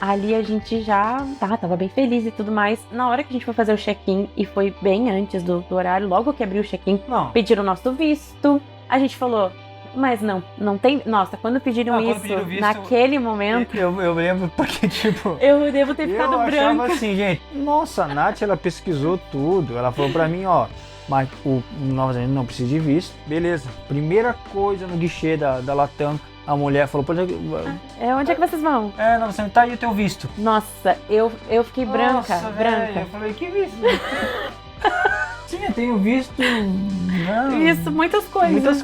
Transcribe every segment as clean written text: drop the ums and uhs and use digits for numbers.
ali a gente já tava bem feliz e tudo mais. Na hora que a gente foi fazer o check-in, e foi bem antes do horário, logo que abriu o check-in, pediram o nosso visto. A gente falou, mas não tem... Nossa, quando pediram visto, naquele momento... Eu lembro porque, tipo... Eu devo ter ficado branca. Eu achava assim, gente, nossa, a Nath, ela pesquisou tudo. Ela falou pra mim, ó, mas o Nova Zelândia não precisa de visto. Beleza, primeira coisa no guichê da Latam, a mulher falou, onde é que vocês vão? Nova Zelândia, tá aí o teu visto. Nossa, eu fiquei branca. Eu falei, que visto? Sim, eu tenho visto... Não. Isso, muitas coisas.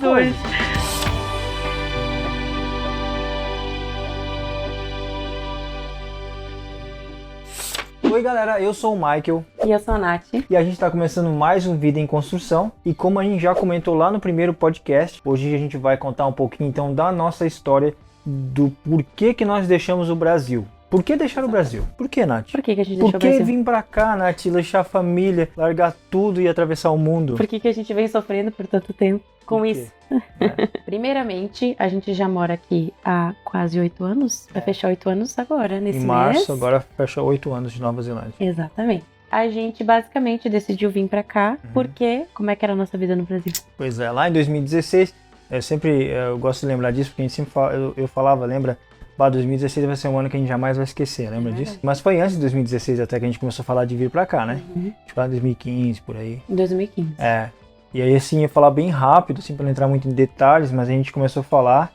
Oi galera, eu sou o Michael. E eu sou a Nath. E a gente está começando mais um Vida em Construção. E como a gente já comentou lá no primeiro podcast, hoje a gente vai contar um pouquinho então da nossa história, do porquê que nós deixamos o Brasil. Por que deixar o Brasil? Por que, Nath? Por que a gente deixou o Brasil? Por que vir pra cá, Nath, deixar a família, largar tudo e atravessar o mundo? Por que a gente vem sofrendo por tanto tempo com isso? Primeiramente, a gente já mora aqui há quase 8 anos. Vai fechar 8 anos agora, nesse mês. Em março, agora fecha 8 anos de Nova Zelândia. Exatamente. A gente basicamente decidiu vir pra cá porque... Como é que era a nossa vida no Brasil? Pois é, lá em 2016, eu gosto de lembrar disso, porque a gente sempre eu falava, lembra? 2016 vai ser um ano que a gente jamais vai esquecer, lembra disso? Mas foi antes de 2016 até que a gente começou a falar de vir pra cá, né? Tipo, lá em 2015, por aí. Em 2015. E aí, assim, eu ia falar bem rápido, assim, pra não entrar muito em detalhes, mas a gente começou a falar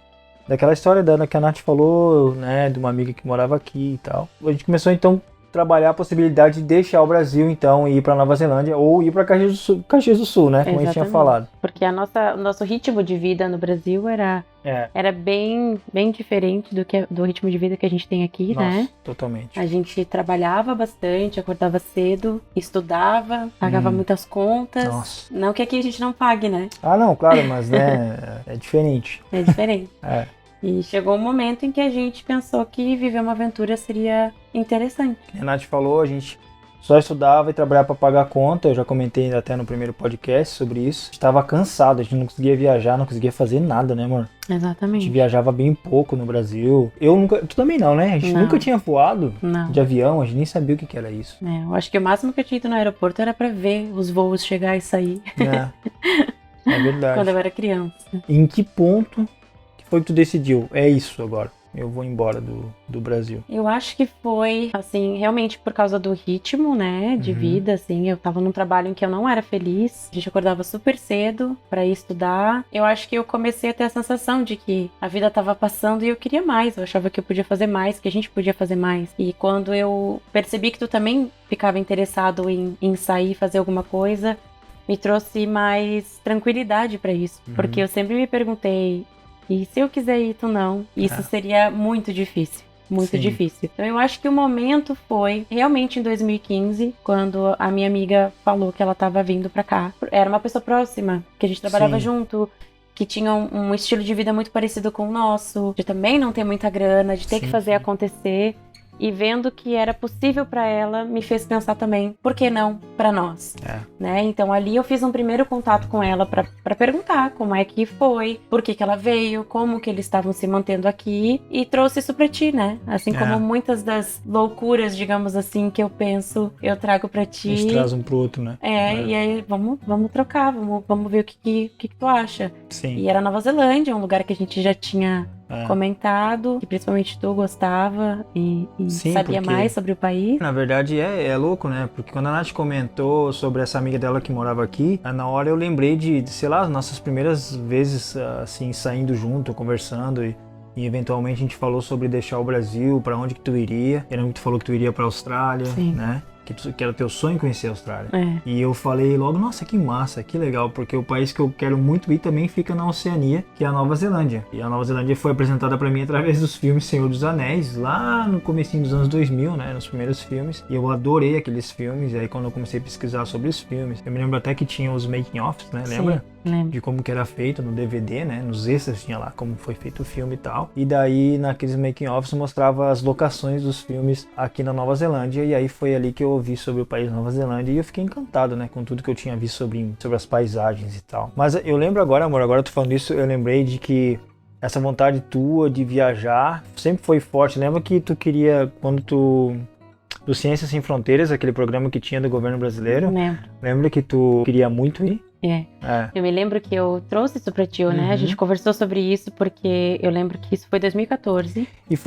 daquela história que a Nath falou, né, de uma amiga que morava aqui e tal. A gente começou, então, a trabalhar a possibilidade de deixar o Brasil, então, e ir pra Nova Zelândia ou ir pra Caxias do Sul, né, como a gente tinha falado. Porque o nosso ritmo de vida no Brasil era bem diferente do ritmo de vida que a gente tem aqui, né? Nossa, totalmente. A gente trabalhava bastante, acordava cedo, estudava, pagava muitas contas. Nossa. Não que aqui a gente não pague, né? Ah, não, claro, mas, né, é diferente. É diferente. E chegou um momento em que a gente pensou que viver uma aventura seria interessante. A Nath falou, a gente só estudava e trabalhava para pagar a conta. Eu já comentei até no primeiro podcast sobre isso. Estava cansado, a gente não conseguia viajar, não conseguia fazer nada, né, amor? Exatamente. A gente viajava bem pouco no Brasil. Tu também não, né? A gente nunca tinha voado de avião, a gente nem sabia o que era isso. Eu acho que o máximo que eu tinha ido no aeroporto era para ver os voos chegar e sair. É verdade. Quando eu era criança. Em que ponto foi que tu decidiu? É isso agora. Eu vou embora do Brasil. Eu acho que foi, assim, realmente por causa do ritmo, né, de vida, assim. Eu tava num trabalho em que eu não era feliz. A gente acordava super cedo pra ir estudar. Eu acho que eu comecei a ter a sensação de que a vida tava passando e eu queria mais. Eu achava que eu podia fazer mais, que a gente podia fazer mais. E quando eu percebi que tu também ficava interessado em sair e fazer alguma coisa, me trouxe mais tranquilidade pra isso. Porque eu sempre me perguntei, e se eu quiser ir, tu não? Isso seria muito difícil. Muito difícil. Então eu acho que o momento foi realmente em 2015, quando a minha amiga falou que ela tava vindo pra cá. Era uma pessoa próxima, que a gente trabalhava junto, que tinha um estilo de vida muito parecido com o nosso, de também não ter muita grana, de ter que fazer acontecer. E vendo que era possível pra ela, me fez pensar também, por que não pra nós? Né? Então ali eu fiz um primeiro contato com ela pra perguntar como é que foi, por que ela veio, como que eles estavam se mantendo aqui, e trouxe isso pra ti, né? Assim como muitas das loucuras, digamos assim, que eu penso, eu trago pra ti. A gente traz um pro outro, né? E aí vamos trocar, vamos ver o que tu acha. Sim. E era Nova Zelândia, um lugar que a gente já tinha comentado, que principalmente tu gostava e sabia mais sobre o país. Na verdade é louco, né? Porque quando a Nath comentou sobre essa amiga dela que morava aqui, na hora eu lembrei de, sei lá, as nossas primeiras vezes assim, saindo junto, conversando e eventualmente a gente falou sobre deixar o Brasil, pra onde que tu iria. Eu lembro que tu falou que tu iria pra Austrália, né? Que era teu sonho conhecer a Austrália. E eu falei logo, nossa, que massa, que legal, porque o país que eu quero muito ir também fica na Oceania, que é a Nova Zelândia. E a Nova Zelândia foi apresentada pra mim através dos filmes Senhor dos Anéis, lá no comecinho dos anos 2000, né, nos primeiros filmes. E eu adorei aqueles filmes, e aí quando eu comecei a pesquisar sobre os filmes, eu me lembro até que tinha os making-offs, né, lembra? Lembro. De como que era feito no DVD, né, nos extras tinha lá como foi feito o filme e tal. E daí, naqueles making-offs, mostrava as locações dos filmes aqui na Nova Zelândia, e aí foi ali que eu ouvi sobre o país Nova Zelândia e eu fiquei encantado, né, com tudo que eu tinha visto sobre as paisagens e tal. Mas eu lembro agora, amor, agora eu tô falando isso, eu lembrei de que essa vontade tua de viajar sempre foi forte. Lembra que tu queria, do Ciências Sem Fronteiras, aquele programa que tinha do governo brasileiro? Lembro. Lembra que tu queria muito ir? É. Eu me lembro que eu trouxe isso pra ti, né? A gente conversou sobre isso porque eu lembro que isso foi 2014. E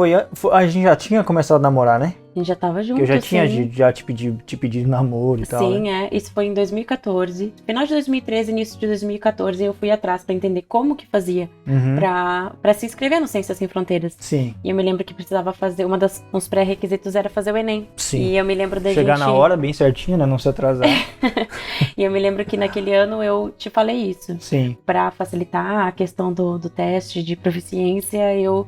a gente já tinha começado a namorar, né? A gente já tava junto, eu já tinha te pedido namoro e tal. Sim, né? Isso foi em 2014. Final de 2013, início de 2014, eu fui atrás pra entender como que fazia pra se inscrever no Ciências Sem Fronteiras. Sim. E eu me lembro que precisava fazer, uns pré-requisitos era fazer o Enem. Sim. E eu me lembro da Chegar na hora, bem certinho, né? Não se atrasar. E eu me lembro que naquele ano eu te falei isso. Sim. Pra facilitar a questão do teste de proficiência, eu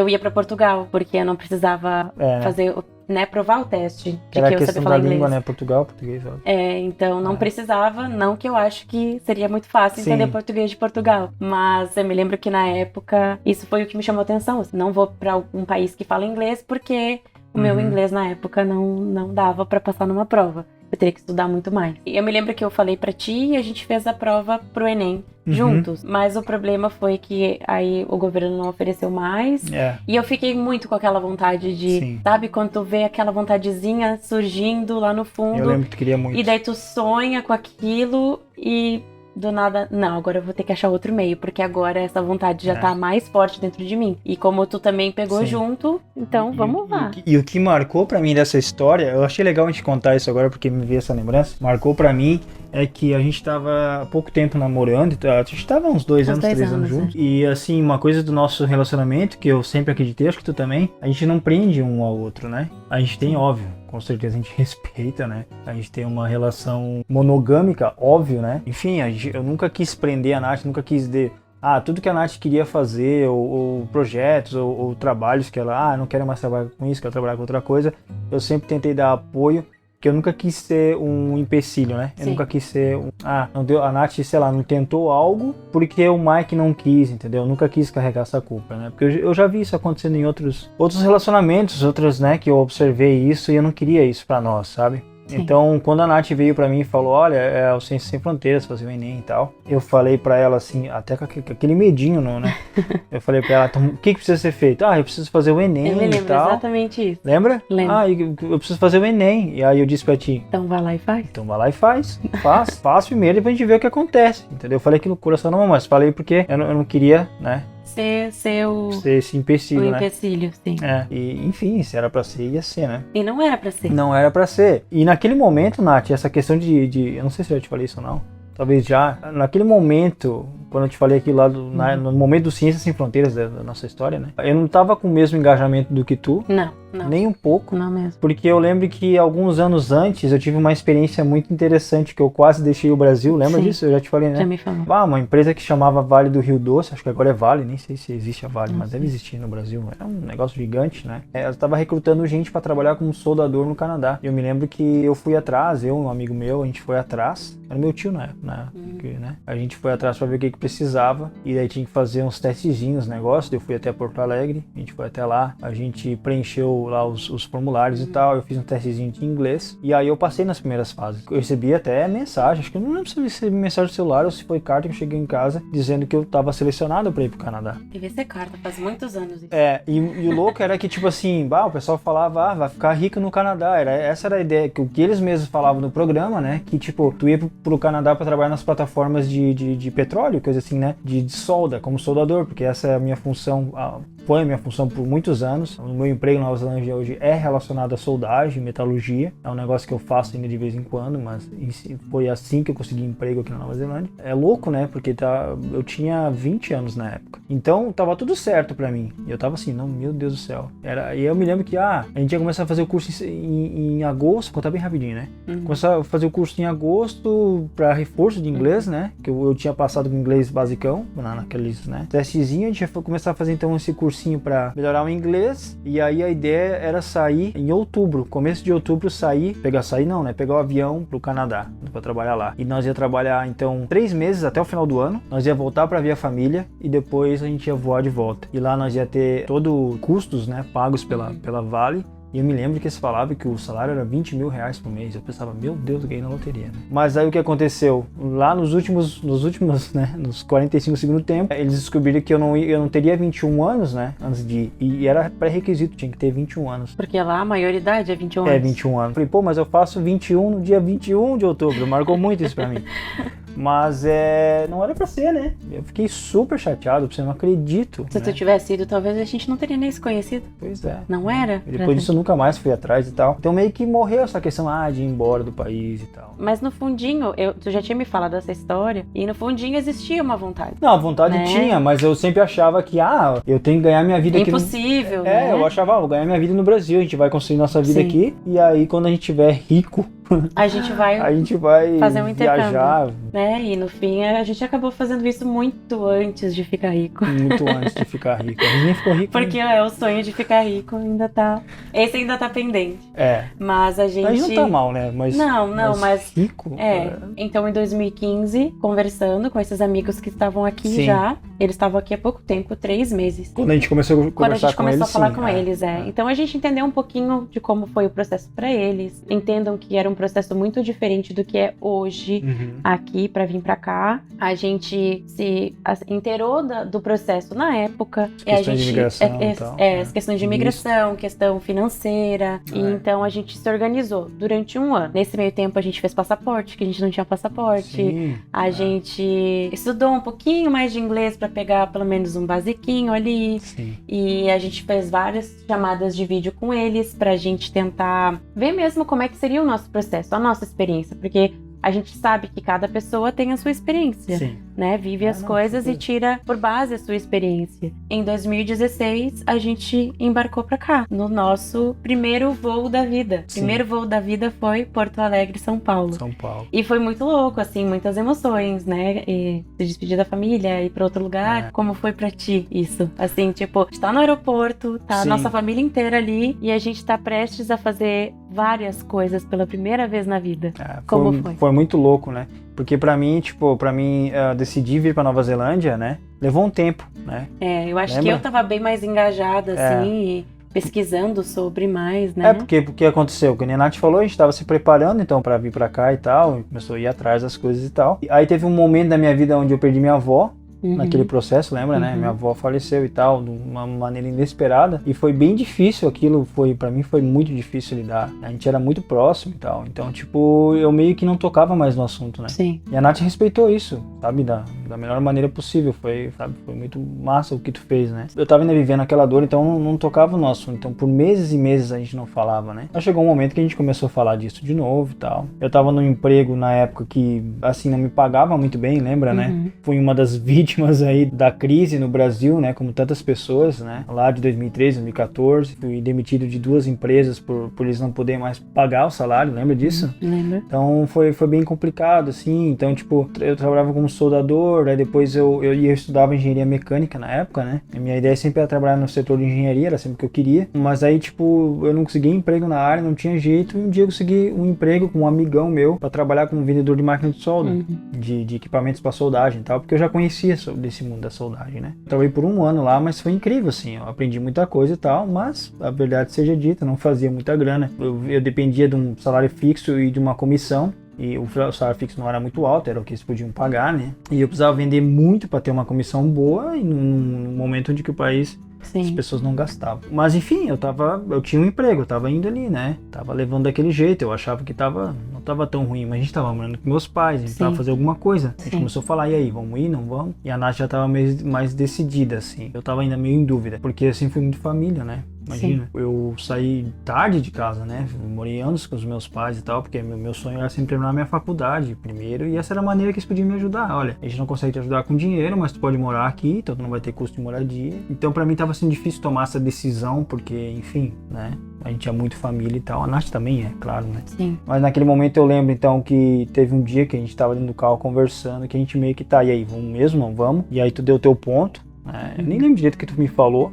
ia pra Portugal, porque eu não precisava fazer, né, provar o teste de era que eu a sabia questão falar da inglês. língua, né? Portugal, português. Ó. Então não precisava, não que eu acho que seria muito fácil entender português de Portugal. Mas eu me lembro que na época, isso foi o que me chamou a atenção. Não vou pra um país que fala inglês, porque o meu inglês na época não dava pra passar numa prova. Eu teria que estudar muito mais. E eu me lembro que eu falei pra ti e a gente fez a prova pro Enem juntos. Mas o problema foi que aí o governo não ofereceu mais. E eu fiquei muito com aquela vontade de... Sabe, quando tu vê aquela vontadezinha surgindo lá no fundo. Eu lembro que tu queria muito. E daí tu sonha com aquilo e... Do nada, não, agora eu vou ter que achar outro meio, porque agora essa vontade já tá mais forte dentro de mim. E como tu também pegou junto, então vamos lá. E o que marcou pra mim dessa história, eu achei legal a gente contar isso agora, porque me veio essa lembrança, marcou pra mim, é que a gente tava há pouco tempo namorando, a gente tava uns 2 anos, 3 anos juntos. E assim, uma coisa do nosso relacionamento, que eu sempre acreditei, acho que tu também, a gente não prende um ao outro, né? A gente tem, óbvio, com certeza a gente respeita, né? A gente tem uma relação monogâmica, óbvio, né? Enfim, eu nunca quis prender a Nath, nunca quis tudo que a Nath queria fazer, ou projetos, ou trabalhos que ela, não quero mais trabalhar com isso, quero trabalhar com outra coisa. Eu sempre tentei dar apoio, que eu nunca quis ser um empecilho, né? Eu nunca quis ser não deu, a Nath, sei lá, não tentou algo porque o Mike não quis, entendeu? Eu nunca quis carregar essa culpa, né? Porque eu já vi isso acontecendo em outros relacionamentos, né, que eu observei isso e eu não queria isso pra nós, sabe? Então, quando a Nath veio pra mim e falou, olha, é o Ciências Sem Fronteiras, fazer o Enem e tal, eu falei pra ela assim, até com aquele medinho, não, né? Eu falei pra ela, então, o que precisa ser feito? Eu preciso fazer o Enem e tal. Eu me lembro exatamente isso. Lembra? Lembro. Eu preciso fazer o Enem. E aí eu disse pra ti, então vai lá e faz. Então vai lá e faz. Faz primeiro e depois a gente vê o que acontece, entendeu? Eu falei aqui no coração não, mas falei porque eu não queria, né? Ser esse empecilho, né? O empecilho, sim. E, enfim, se era pra ser, ia ser, né? E não era pra ser. Não era pra ser. E naquele momento, Nath, essa questão de eu não sei se eu já te falei isso ou não, talvez já, naquele momento, quando eu te falei aquilo lá, no momento do Ciências Sem Fronteiras da nossa história, né? Eu não tava com o mesmo engajamento do que tu. Não. Nem um pouco. Não mesmo. Porque eu lembro que alguns anos antes eu tive uma experiência muito interessante que eu quase deixei o Brasil. Lembra disso? Eu já te falei, né? Já me falou. Uma empresa que chamava Vale do Rio Doce, acho que agora é Vale, nem sei se existe a Vale, mas deve existir no Brasil. É um negócio gigante, né? Eu estava recrutando gente para trabalhar como soldador no Canadá. Eu me lembro que eu fui atrás, um amigo meu, a gente foi atrás. Era meu tio na época, né? A gente foi atrás para ver o que precisava. E daí tinha que fazer uns testezinhos, negócio. Eu fui até Porto Alegre, a gente foi até lá, a gente preencheu lá os formulários e tal, eu fiz um testezinho de inglês e aí eu passei nas primeiras fases. Eu recebi até mensagem, acho que eu não lembro se eu recebi mensagem no celular ou se foi carta que eu cheguei em casa dizendo que eu tava selecionado pra ir pro Canadá. Devia ser carta, faz muitos anos isso. E o louco era que tipo assim, o pessoal falava, vai ficar rico no Canadá, essa era a ideia, que o que eles mesmos falavam no programa, né, que tipo, tu ia pro Canadá pra trabalhar nas plataformas de petróleo, coisa assim, né, de solda, como soldador, porque essa é a minha função, foi a minha função por muitos anos. O meu emprego na Nova Zelândia hoje é relacionado a soldagem, metalurgia. É um negócio que eu faço ainda de vez em quando, mas foi assim que eu consegui emprego aqui na Nova Zelândia. É louco, né? Porque eu tinha 20 anos na época. Então, tava tudo certo pra mim. E eu tava assim, não, meu Deus do céu. E eu me lembro que, a gente ia começar a fazer o curso em agosto, vou contar bem rapidinho, né? Começar a fazer o curso em agosto pra reforço de inglês, né? Que eu tinha passado com inglês basicão, naqueles, né? Testezinho, a gente ia começar a fazer então esse cursinho para melhorar o inglês, e aí a ideia era sair em outubro, começo de outubro pegar o avião pro Canadá para trabalhar lá. E nós ia trabalhar então 3 meses até o final do ano, nós ia voltar para ver a família e depois a gente ia voar de volta. E lá nós ia ter todo custos, né, pagos pela Vale, E eu me lembro que eles falavam que o salário era 20 mil reais por mês. Eu pensava, meu Deus, eu ganhei na loteria, né? Mas aí o que aconteceu? Lá nos últimos, né, nos 45 segundos do tempo, eles descobriram que eu não teria 21 anos, né, antes de ir. E era pré-requisito, tinha que ter 21 anos. Porque lá a maioridade é 21 anos. É, 21 anos. Falei, pô, mas eu faço 21 no dia 21 de outubro. Marcou muito isso pra mim. Mas não era pra ser, né? Eu fiquei super chateado, porque eu não acredito. Se tu tivesse ido, talvez a gente não teria nem se conhecido. Pois é. Não era? E depois disso eu nunca mais fui atrás e tal. Então meio que morreu essa questão de ir embora do país e tal. Mas no fundinho, tu já tinha me falado dessa história, e no fundinho existia uma vontade. Não, a vontade né? tinha, mas eu sempre achava que, eu tenho que ganhar minha vida aqui. Impossível, né? Eu achava, vou ganhar minha vida no Brasil, a gente vai construir nossa vida aqui, e aí quando a gente tiver rico, a gente vai fazer um intercâmbio, viajar. Né? E no fim, a gente acabou fazendo isso muito antes de ficar rico. Muito antes de ficar rico. A gente nem ficou rico. Porque o sonho de ficar rico ainda tá... Esse ainda tá pendente. Mas a gente... A gente não tá mal, né? Mas rico... Então, em 2015, conversando com esses amigos que estavam aqui já, eles estavam aqui há pouco tempo, 3 meses. Quando a gente começou a conversar com eles, a falar com eles, Então, a gente entendeu um pouquinho de como foi o processo pra eles. Entendam que era um processo muito diferente do que é hoje aqui pra vir pra cá. A gente se inteirou do processo na época. Questões de imigração e tal. As questões de imigração, questão financeira. E então a gente se organizou durante 1 ano. Nesse meio tempo a gente fez passaporte, que a gente não tinha passaporte. Sim, a gente estudou um pouquinho mais de inglês pra pegar pelo menos um basiquinho ali. Sim. E a gente fez várias chamadas de vídeo com eles pra gente tentar ver mesmo como é que seria o nosso processo, a nossa experiência, porque a gente sabe que cada pessoa tem a sua experiência, né? Vive as coisas e tira por base a sua experiência. Em 2016, a gente embarcou pra cá, no nosso primeiro voo da vida. O primeiro voo da vida foi Porto Alegre, São Paulo. E foi muito louco, assim, muitas emoções, né? E se despedir da família, ir pra outro lugar. Como foi pra ti isso? Assim, tipo, tá no aeroporto, tá a nossa família inteira ali e a gente tá prestes a fazer várias coisas pela primeira vez na vida. Como foi? Foi muito louco, né? Porque pra mim, decidir vir pra Nova Zelândia, né? Levou um tempo, né? Eu acho que eu tava bem mais engajada, assim, pesquisando sobre mais, né? Porque o que aconteceu? Como a Nath falou, a gente tava se preparando, então, pra vir pra cá e tal, começou a ir atrás das coisas e tal. E aí teve um momento da minha vida onde eu perdi minha avó, naquele processo, lembra, né? Minha avó faleceu e tal, de uma maneira inesperada. E foi bem difícil aquilo, pra mim foi muito difícil lidar. A gente era muito próximo e tal. Então, eu meio que não tocava mais no assunto, né? Sim. E a Nath respeitou isso, sabe? Da melhor maneira possível. Foi muito massa o que tu fez, né? Eu tava ainda vivendo aquela dor, então não tocava no assunto. Então, por meses e meses a gente não falava, né? Mas chegou um momento que a gente começou a falar disso de novo e tal. Eu tava num emprego na época que, assim, não me pagava muito bem, lembra, né? Fui uma das vítimas aí da crise no Brasil, né, como tantas pessoas, né, lá de 2013, 2014, fui demitido de 2 empresas por eles não poderem mais pagar o salário, lembra disso? Lembro. Então foi bem complicado, assim, então eu trabalhava como soldador, aí depois eu estudava engenharia mecânica na época, né, a minha ideia sempre era trabalhar no setor de engenharia, era sempre o que eu queria, mas aí eu não conseguia emprego na área, não tinha jeito, e um dia eu consegui um emprego com um amigão meu para trabalhar como vendedor de máquina de solda, de equipamentos para soldagem e tal, porque eu já conhecia desse mundo da soldagem, né? Trabalhei por 1 ano lá, mas foi incrível, assim, eu aprendi muita coisa e tal, mas a verdade seja dita, não fazia muita grana. Eu dependia de um salário fixo e de uma comissão, e o salário fixo não era muito alto, era o que eles podiam pagar, né? E eu precisava vender muito para ter uma comissão boa, e num momento onde que o país... as pessoas não gastavam. Mas enfim, eu tinha um emprego, eu tava indo ali, né? Tava levando daquele jeito, eu achava que não tava tão ruim, mas a gente tava morando com meus pais, a gente tava fazendo alguma coisa. A gente começou a falar, e aí, vamos ir, não vamos? E a Nath já tava mais decidida, assim. Eu tava ainda meio em dúvida, porque assim fui muito família, né? Imagina, eu saí tarde de casa, né? Eu morei anos com os meus pais e tal, porque meu sonho era sempre terminar minha faculdade primeiro, e essa era a maneira que eles podiam me ajudar. Olha, a gente não consegue te ajudar com dinheiro, mas tu pode morar aqui, então tu não vai ter custo de moradia. Então pra mim tava sendo difícil tomar essa decisão, porque, enfim, né? A gente é muito família e tal. A Nath também é, claro, né? Sim. Mas naquele momento eu lembro, então, que teve um dia que a gente tava dentro do carro conversando, que a gente meio que e aí, vamos mesmo, não vamos? E aí tu deu o teu ponto. Eu nem lembro direito o que tu me falou,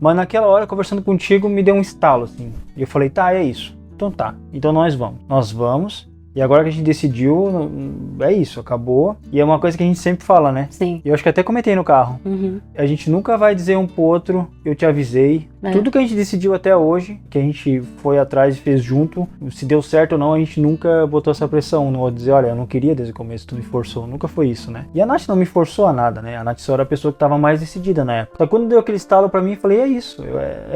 mas naquela hora, conversando contigo, me deu um estalo, assim. E eu falei, é isso. Então tá, então nós vamos. E agora que a gente decidiu, é isso, acabou. E é uma coisa que a gente sempre fala, né? Sim. E eu acho que até comentei no carro. A gente nunca vai dizer um pro outro, eu te avisei. Tudo que a gente decidiu até hoje, que a gente foi atrás e fez junto, se deu certo ou não, a gente nunca botou essa pressão. Não vou dizer, olha, eu não queria desde o começo, tu me forçou. Nunca foi isso, né? E a Nath não me forçou a nada, né? A Nath só era a pessoa que tava mais decidida na época. Então quando deu aquele estalo pra mim, eu falei, é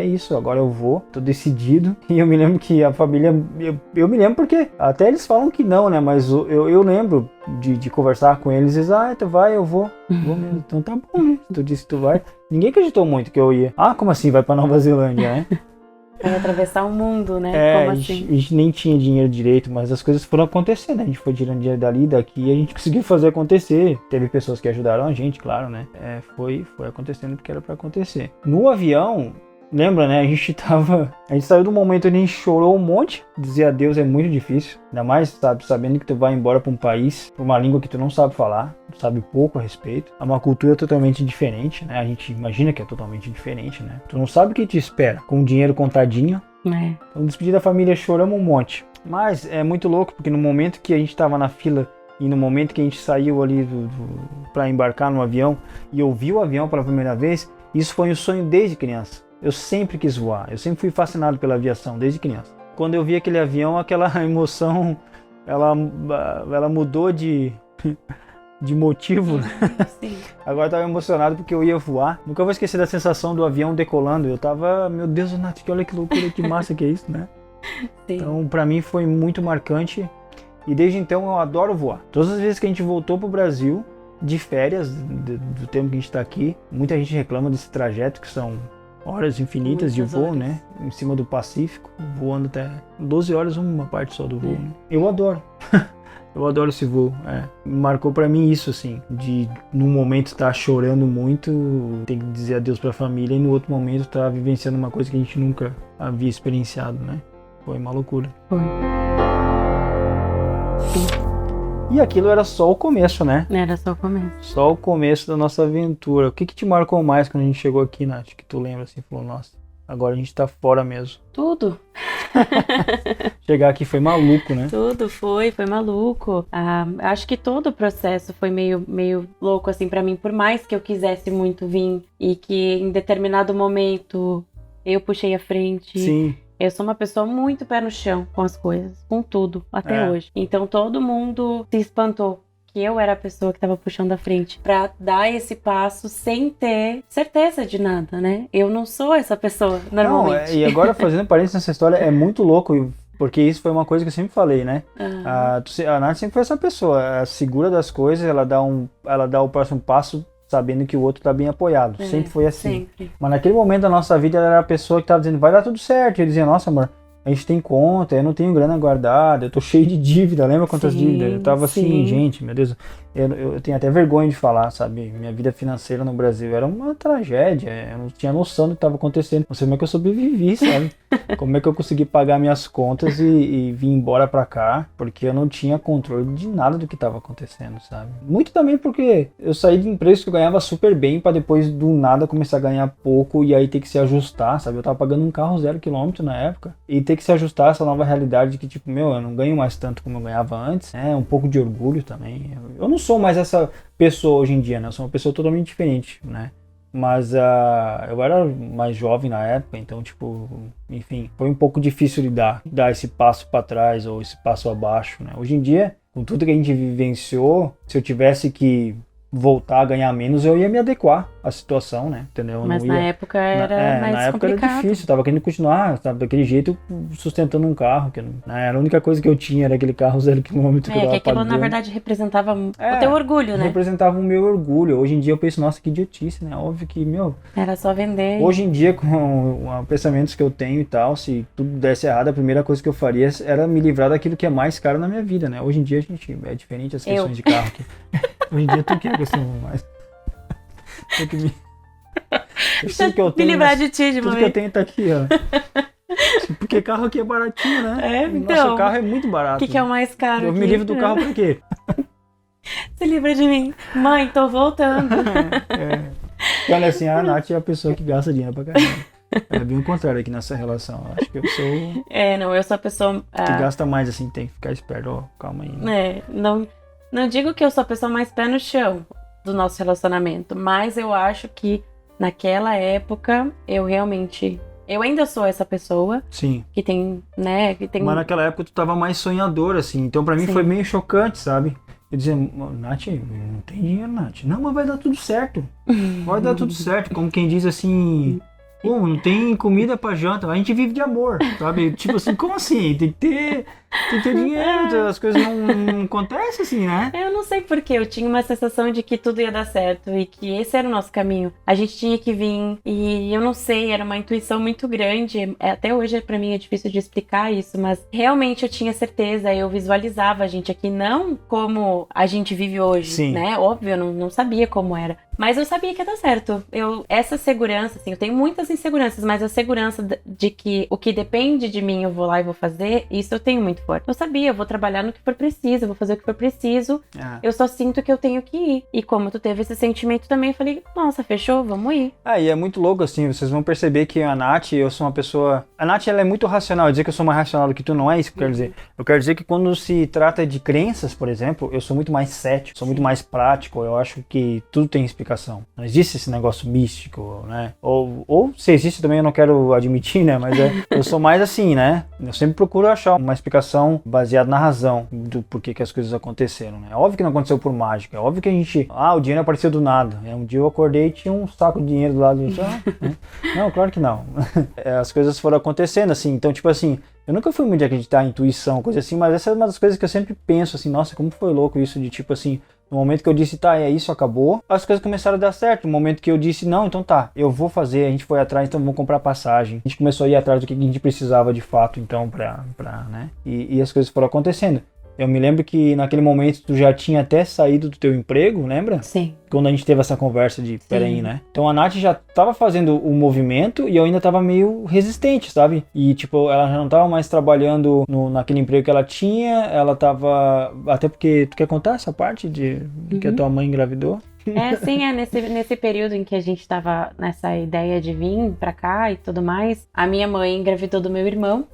isso, agora eu vou, tô decidido. E eu me lembro que a família, eu me lembro porque até eles falam que não, né? Mas eu lembro de conversar com eles e dizer, tu vai, eu vou mesmo. Então tá bom, né? Tu disse que tu vai. Ninguém acreditou muito que eu ia. Ah, como assim? Vai pra Nova Zelândia, né? Vai atravessar o mundo, né? Como assim? A gente nem tinha dinheiro direito, mas as coisas foram acontecendo. A gente foi tirando dinheiro dali e daqui e a gente conseguiu fazer acontecer. Teve pessoas que ajudaram a gente, claro, né? Foi acontecendo porque era pra acontecer. No avião, lembra, né? A gente saiu do momento onde a gente chorou um monte. Dizer adeus é muito difícil. Ainda mais, sabe, sabendo que tu vai embora pra um país, pra uma língua que tu não sabe falar, tu sabe pouco a respeito. É uma cultura totalmente diferente, né? A gente imagina que é totalmente diferente, né? Tu não sabe o que te espera. Com o dinheiro contadinho. Então, despedir da família, choramos um monte. Mas é muito louco, porque no momento que a gente tava na fila e no momento que a gente saiu ali pra embarcar no avião e eu vi o avião pela primeira vez, isso foi um sonho desde criança. Eu sempre quis voar, eu sempre fui fascinado pela aviação, desde criança. Quando eu vi aquele avião, aquela emoção, ela mudou de motivo, né? Sim. Agora eu tava emocionado porque eu ia voar. Nunca vou esquecer da sensação do avião decolando. Eu tava, meu Deus, Nath, olha que loucura, que massa que é isso, né? Sim. Então, pra mim foi muito marcante. E desde então eu adoro voar. Todas as vezes que a gente voltou pro Brasil, de férias, do tempo que a gente tá aqui, muita gente reclama desse trajeto, que são horas infinitas de voo, né? Em cima do Pacífico, voando até 12 horas uma parte só do voo. Né? Eu adoro. Eu adoro esse voo. Marcou pra mim isso, assim, de num momento estar chorando muito, ter que dizer adeus pra família, e no outro momento estar vivenciando uma coisa que a gente nunca havia experienciado, né? Foi uma loucura. Foi. Sim. E aquilo era só o começo, né? Era só o começo. Só o começo da nossa aventura. O que te marcou mais quando a gente chegou aqui, Nath? Que tu lembra assim, falou, nossa, agora a gente tá fora mesmo. Tudo. Chegar aqui foi maluco, né? Tudo foi maluco. Acho que todo o processo foi meio louco, assim, pra mim. Por mais que eu quisesse muito vir e que em determinado momento eu puxei a frente. Sim. Eu sou uma pessoa muito pé no chão com as coisas, com tudo, até hoje. Então todo mundo se espantou que eu era a pessoa que tava puxando a frente pra dar esse passo sem ter certeza de nada, né? Eu não sou essa pessoa, normalmente. Não, e agora fazendo parênteses nessa história, é muito louco, porque isso foi uma coisa que eu sempre falei, né? A Nath sempre foi essa pessoa, ela segura das coisas, ela dá o próximo passo sabendo que o outro tá bem apoiado. Sempre foi assim. Sempre. Mas naquele momento da nossa vida, ela era a pessoa que tava dizendo, vai dar tudo certo. E eu dizia, nossa, amor, a gente tem conta, eu não tenho grana guardada, eu tô cheio de dívida, lembra quantas dívidas? Eu tava assim, gente, meu Deus, eu tenho até vergonha de falar, sabe? Minha vida financeira no Brasil era uma tragédia, eu não tinha noção do que tava acontecendo. Não sei como é que eu sobrevivi, sabe? Como é que eu consegui pagar minhas contas e vir embora pra cá, porque eu não tinha controle de nada do que tava acontecendo, sabe? Muito também porque eu saí de emprego que eu ganhava super bem pra depois do nada começar a ganhar pouco e aí ter que se ajustar, sabe? Eu tava pagando um carro 0 km na época e ter que se ajustar a essa nova realidade de que, tipo, eu não ganho mais tanto como eu ganhava antes, um pouco de orgulho também. Eu não sou mais essa pessoa hoje em dia, né? Eu sou uma pessoa totalmente diferente, né? Mas eu era mais jovem na época, então, tipo, enfim, foi um pouco difícil de dar esse passo para trás ou esse passo abaixo, né? Hoje em dia, com tudo que a gente vivenciou, se eu tivesse que voltar a ganhar menos, eu ia me adequar à situação, né? Entendeu? Mas na época era mais na época complicado. era difícil, eu tava querendo continuar, sabe, daquele jeito, sustentando um carro, que era a única coisa que eu tinha, era aquele carro 0 km que eu tava que aquilo pagando. na verdade representava o teu orgulho, né? Representava o meu orgulho. Hoje em dia eu penso, nossa, que idiotice, né? Óbvio que, era só vender. Hoje em dia, com os pensamentos que eu tenho e tal, se tudo desse errado, a primeira coisa que eu faria era me livrar daquilo que é mais caro na minha vida, né? Hoje em dia, gente, é diferente as questões de carro aqui. Hoje em dia, tu que é a questão mais... Tem que me... Tudo que eu tenho, me livrar de ti, de tudo que eu tenho tá aqui, ó. Porque carro aqui é baratinho, né? Então, nosso carro é muito barato. O que é o mais caro? Eu me livro do carro pra quê? Se livra de mim. Mãe, tô voltando. E olha assim, a Nath é a pessoa que gasta dinheiro pra caramba. É bem o contrário aqui nessa relação. Eu acho que eu sou... eu sou a pessoa... que gasta mais, assim, tem que ficar esperto. Ó, calma aí. Né? Não digo que eu sou a pessoa mais pé no chão do nosso relacionamento, mas eu acho que naquela época, eu realmente... Eu ainda sou essa pessoa Sim. que tem, né? Mas naquela época tu tava mais sonhador, assim. Então pra mim Sim. foi meio chocante, sabe? Eu dizia, Nath, não tem dinheiro, Nath. Não, mas vai dar tudo certo. Vai dar tudo certo. Como quem diz assim... Pô, não tem comida pra janta, a gente vive de amor, sabe? Tipo assim, como assim? Tem que ter dinheiro, as coisas não acontecem assim, né? Eu não sei porquê, eu tinha uma sensação de que tudo ia dar certo e que esse era o nosso caminho. A gente tinha que vir e eu não sei, era uma intuição muito grande. Até hoje pra mim é difícil de explicar isso, mas realmente eu tinha certeza, eu visualizava a gente aqui não como a gente vive hoje, Sim. né? Óbvio, eu não sabia como era. Mas eu sabia que ia dar certo. Essa segurança, assim, eu tenho muitas inseguranças, mas a segurança de que o que depende de mim eu vou lá e vou fazer, isso eu tenho muito forte. Eu sabia, eu vou trabalhar no que for preciso, eu vou fazer o que for preciso, eu só sinto que eu tenho que ir. E como tu teve esse sentimento também, eu falei, nossa, fechou, vamos ir. E é muito louco, assim, vocês vão perceber que a Nath, eu sou uma pessoa... A Nath, ela é muito racional, dizer que eu sou mais racional do que tu não é isso que eu quero dizer. Eu quero dizer que quando se trata de crenças, por exemplo, eu sou muito mais cético, sou muito mais prático, eu acho que tudo tem explicação. Não existe esse negócio místico, né? Ou se existe também eu não quero admitir, né? Mas eu sou mais assim, né? Eu sempre procuro achar uma explicação baseada na razão do porquê que as coisas aconteceram, né? É óbvio que não aconteceu por mágica, é óbvio que a gente... o dinheiro apareceu do nada. Um dia eu acordei e tinha um saco de dinheiro do lado do... Não, claro que não. As coisas foram acontecendo, assim. Então, tipo assim, eu nunca fui muito de acreditar em intuição, coisa assim, mas essa é uma das coisas que eu sempre penso, assim, nossa, como foi louco isso de, tipo assim... No momento que eu disse, é isso, acabou, as coisas começaram a dar certo. No momento que eu disse, não, então eu vou fazer, a gente foi atrás, então vamos comprar passagem. A gente começou a ir atrás do que a gente precisava de fato, então, né? E as coisas foram acontecendo. Eu me lembro que naquele momento tu já tinha até saído do teu emprego, lembra? Sim. Quando a gente teve essa conversa de, peraí, né? Então a Nath já tava fazendo o movimento e eu ainda tava meio resistente, sabe? E tipo, ela já não tava mais trabalhando naquele emprego que ela tinha, ela tava... Até porque, tu quer contar essa parte de que a tua mãe engravidou? Sim, nesse período em que a gente tava nessa ideia de vir pra cá e tudo mais, a minha mãe engravidou do meu irmão.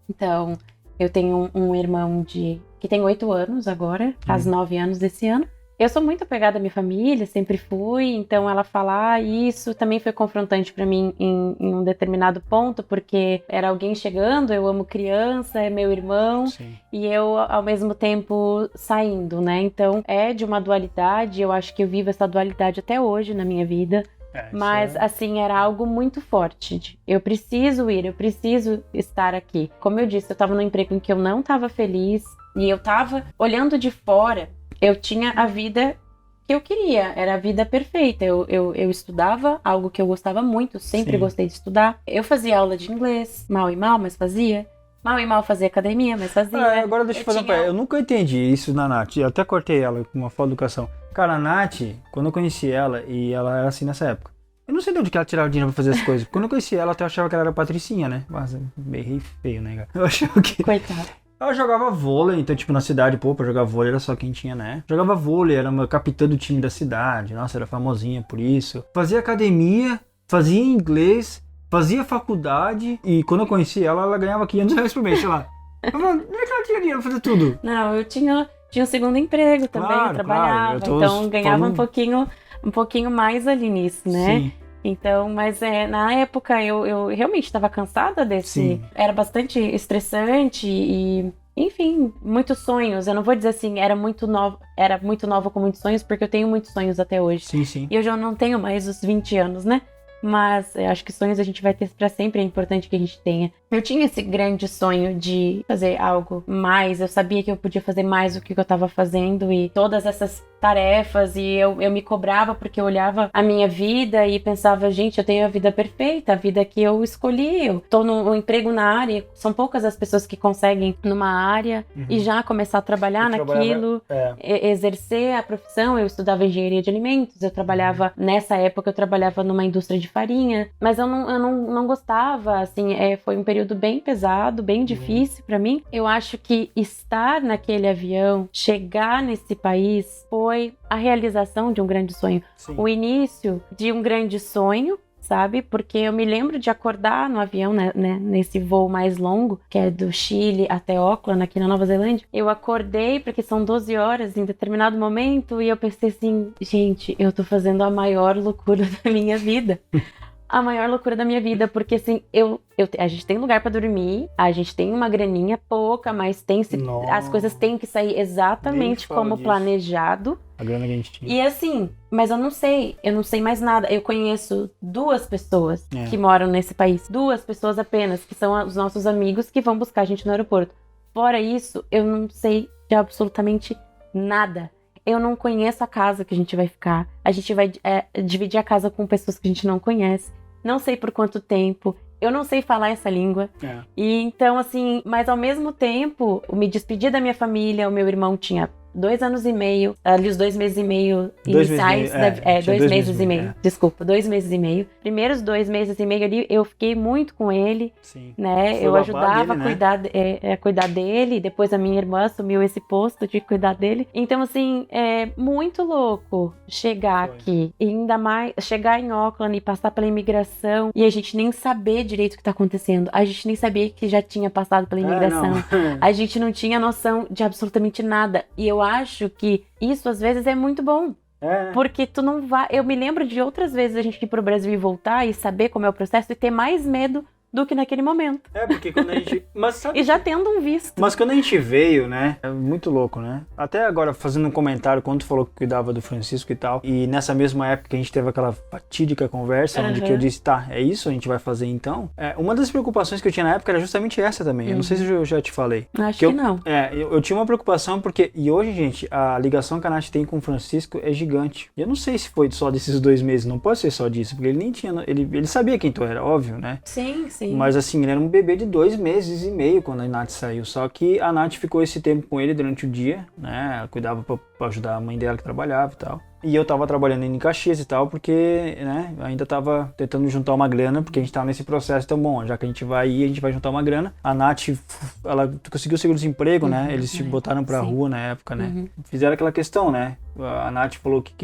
Então... Eu tenho um irmão que tem 8 anos agora, faz 9 anos desse ano. Eu sou muito apegada à minha família, sempre fui, então ela falar isso também foi confrontante pra mim em um determinado ponto, porque era alguém chegando, eu amo criança, é meu irmão, Sim. E eu ao mesmo tempo saindo, né? Então é de uma dualidade, eu acho que eu vivo essa dualidade até hoje na minha vida. Mas, assim, era algo muito forte. Eu preciso ir, eu preciso estar aqui. Como eu disse, eu tava num emprego em que eu não tava feliz. E eu tava olhando de fora. Eu tinha a vida que eu queria. Era a vida perfeita. Eu estudava, algo que eu gostava muito. Sempre gostei de estudar. Eu fazia aula de inglês. Mal e mal, mas fazia. Mal e mal fazia academia, mas fazia. Agora deixa eu fazer uma... Eu nunca entendi isso na Nath. Eu até cortei ela com uma foto de educação. Cara, a Nath, quando eu conheci ela, e ela era assim nessa época, eu não sei de onde que ela tirava dinheiro pra fazer as coisas. Quando eu conheci ela, eu até achava que ela era patricinha, né? Mas berrei feio, né, cara? Eu achava que... Coitada. Ela jogava vôlei, então, tipo, na cidade, pra jogar vôlei era só quem tinha, né? Jogava vôlei, era uma capitã do time da cidade. Nossa, era famosinha por isso. Fazia academia, fazia inglês, fazia faculdade. E quando eu conheci ela, ela ganhava R$500 por mês, sei lá. Eu falei, onde é que ela tinha dinheiro pra fazer tudo? Não, eu tinha um segundo emprego também, eu trabalhava. Então ganhava um pouquinho mais ali nisso, né? Sim. Então, mas na época eu realmente estava cansada desse... Sim. Era bastante estressante e... Enfim, muitos sonhos. Eu não vou dizer assim, era muito nova com muitos sonhos, porque eu tenho muitos sonhos até hoje. Sim, sim. E eu já não tenho mais os 20 anos, né? Mas eu acho que sonhos a gente vai ter pra sempre, é importante que a gente tenha. Eu tinha esse grande sonho de fazer algo mais, eu sabia que eu podia fazer mais do que eu tava fazendo e todas essas tarefas, e eu me cobrava porque eu olhava a minha vida e pensava, gente, eu tenho a vida perfeita, a vida que eu escolhi, eu tô no emprego na área, são poucas as pessoas que conseguem numa área e já começar a trabalhar naquilo, exercer a profissão. Eu estudava engenharia de alimentos, eu trabalhava, nessa época eu trabalhava numa indústria de farinha, mas eu não gostava, assim, foi um período bem pesado, bem difícil pra mim. Eu acho que estar naquele avião, chegar nesse país, foi a realização de um grande sonho. Sim. O início de um grande sonho, sabe? Porque eu me lembro de acordar no avião, né, nesse voo mais longo, que é do Chile até Auckland, aqui na Nova Zelândia. Eu acordei, porque são 12 horas em determinado momento, e eu pensei assim, gente, eu tô fazendo a maior loucura da minha vida. A maior loucura da minha vida, porque assim, a gente tem lugar pra dormir, a gente tem uma graninha pouca, mas as coisas têm que sair exatamente como planejado. A grana que a gente tinha. E assim, mas eu não sei mais nada. Eu conheço 2 pessoas que moram nesse país, 2 pessoas apenas, que são os nossos amigos que vão buscar a gente no aeroporto. Fora isso, eu não sei de absolutamente nada. Eu não conheço a casa que a gente vai ficar. A gente vai dividir a casa com pessoas que a gente não conhece. Não sei por quanto tempo. Eu não sei falar essa língua. E então, assim, mas ao mesmo tempo, eu me despedi da minha família. O meu irmão tinha 2 anos e meio, ali os 2 meses e meio iniciais, 2 meses e meio, desculpa, 2 meses e meio. Primeiros 2 meses e meio ali, eu fiquei muito com ele, né? Eu ajudava a cuidar dele, depois a minha irmã assumiu esse posto de cuidar dele. Então, assim, é muito louco chegar aqui, e ainda mais chegar em Auckland e passar pela imigração, e a gente nem saber direito o que tá acontecendo. A gente nem sabia que já tinha passado pela imigração. A gente não tinha noção de absolutamente nada. E eu acho que isso às vezes é muito bom. Porque tu não vai... Eu me lembro de outras vezes a gente ir pro Brasil e voltar e saber como é o processo e ter mais medo do que naquele momento. Porque quando a gente... Mas sabe... E já tendo um visto. Mas quando a gente veio, né? É muito louco, né? Até agora, fazendo um comentário, quando tu falou que cuidava do Francisco e tal, e nessa mesma época que a gente teve aquela fatídica conversa, onde que eu disse, tá, é isso, a gente vai fazer então. Uma das preocupações que eu tinha na época era justamente essa também. Eu não sei se eu já te falei. Acho que não. Eu tinha uma preocupação porque... E hoje, gente, a ligação que a Nath tem com o Francisco é gigante. E eu não sei se foi só desses 2 meses, não pode ser só disso, porque ele nem tinha... Ele sabia quem tu era, óbvio, né? Sim. Mas assim, ele era um bebê de 2 meses e meio quando a Nath saiu. Só que a Nath ficou esse tempo com ele durante o dia, né? Ela cuidava pra ajudar a mãe dela que trabalhava e tal. E eu tava trabalhando em Caxias e tal, porque, né, ainda tava tentando juntar uma grana, porque a gente tava nesse processo, então, bom, já que a gente vai ir, a gente vai juntar uma grana. A Nath, ela conseguiu seguro-desemprego, né, eles te botaram pra rua na época, né. Fizeram aquela questão, né, a Nath falou que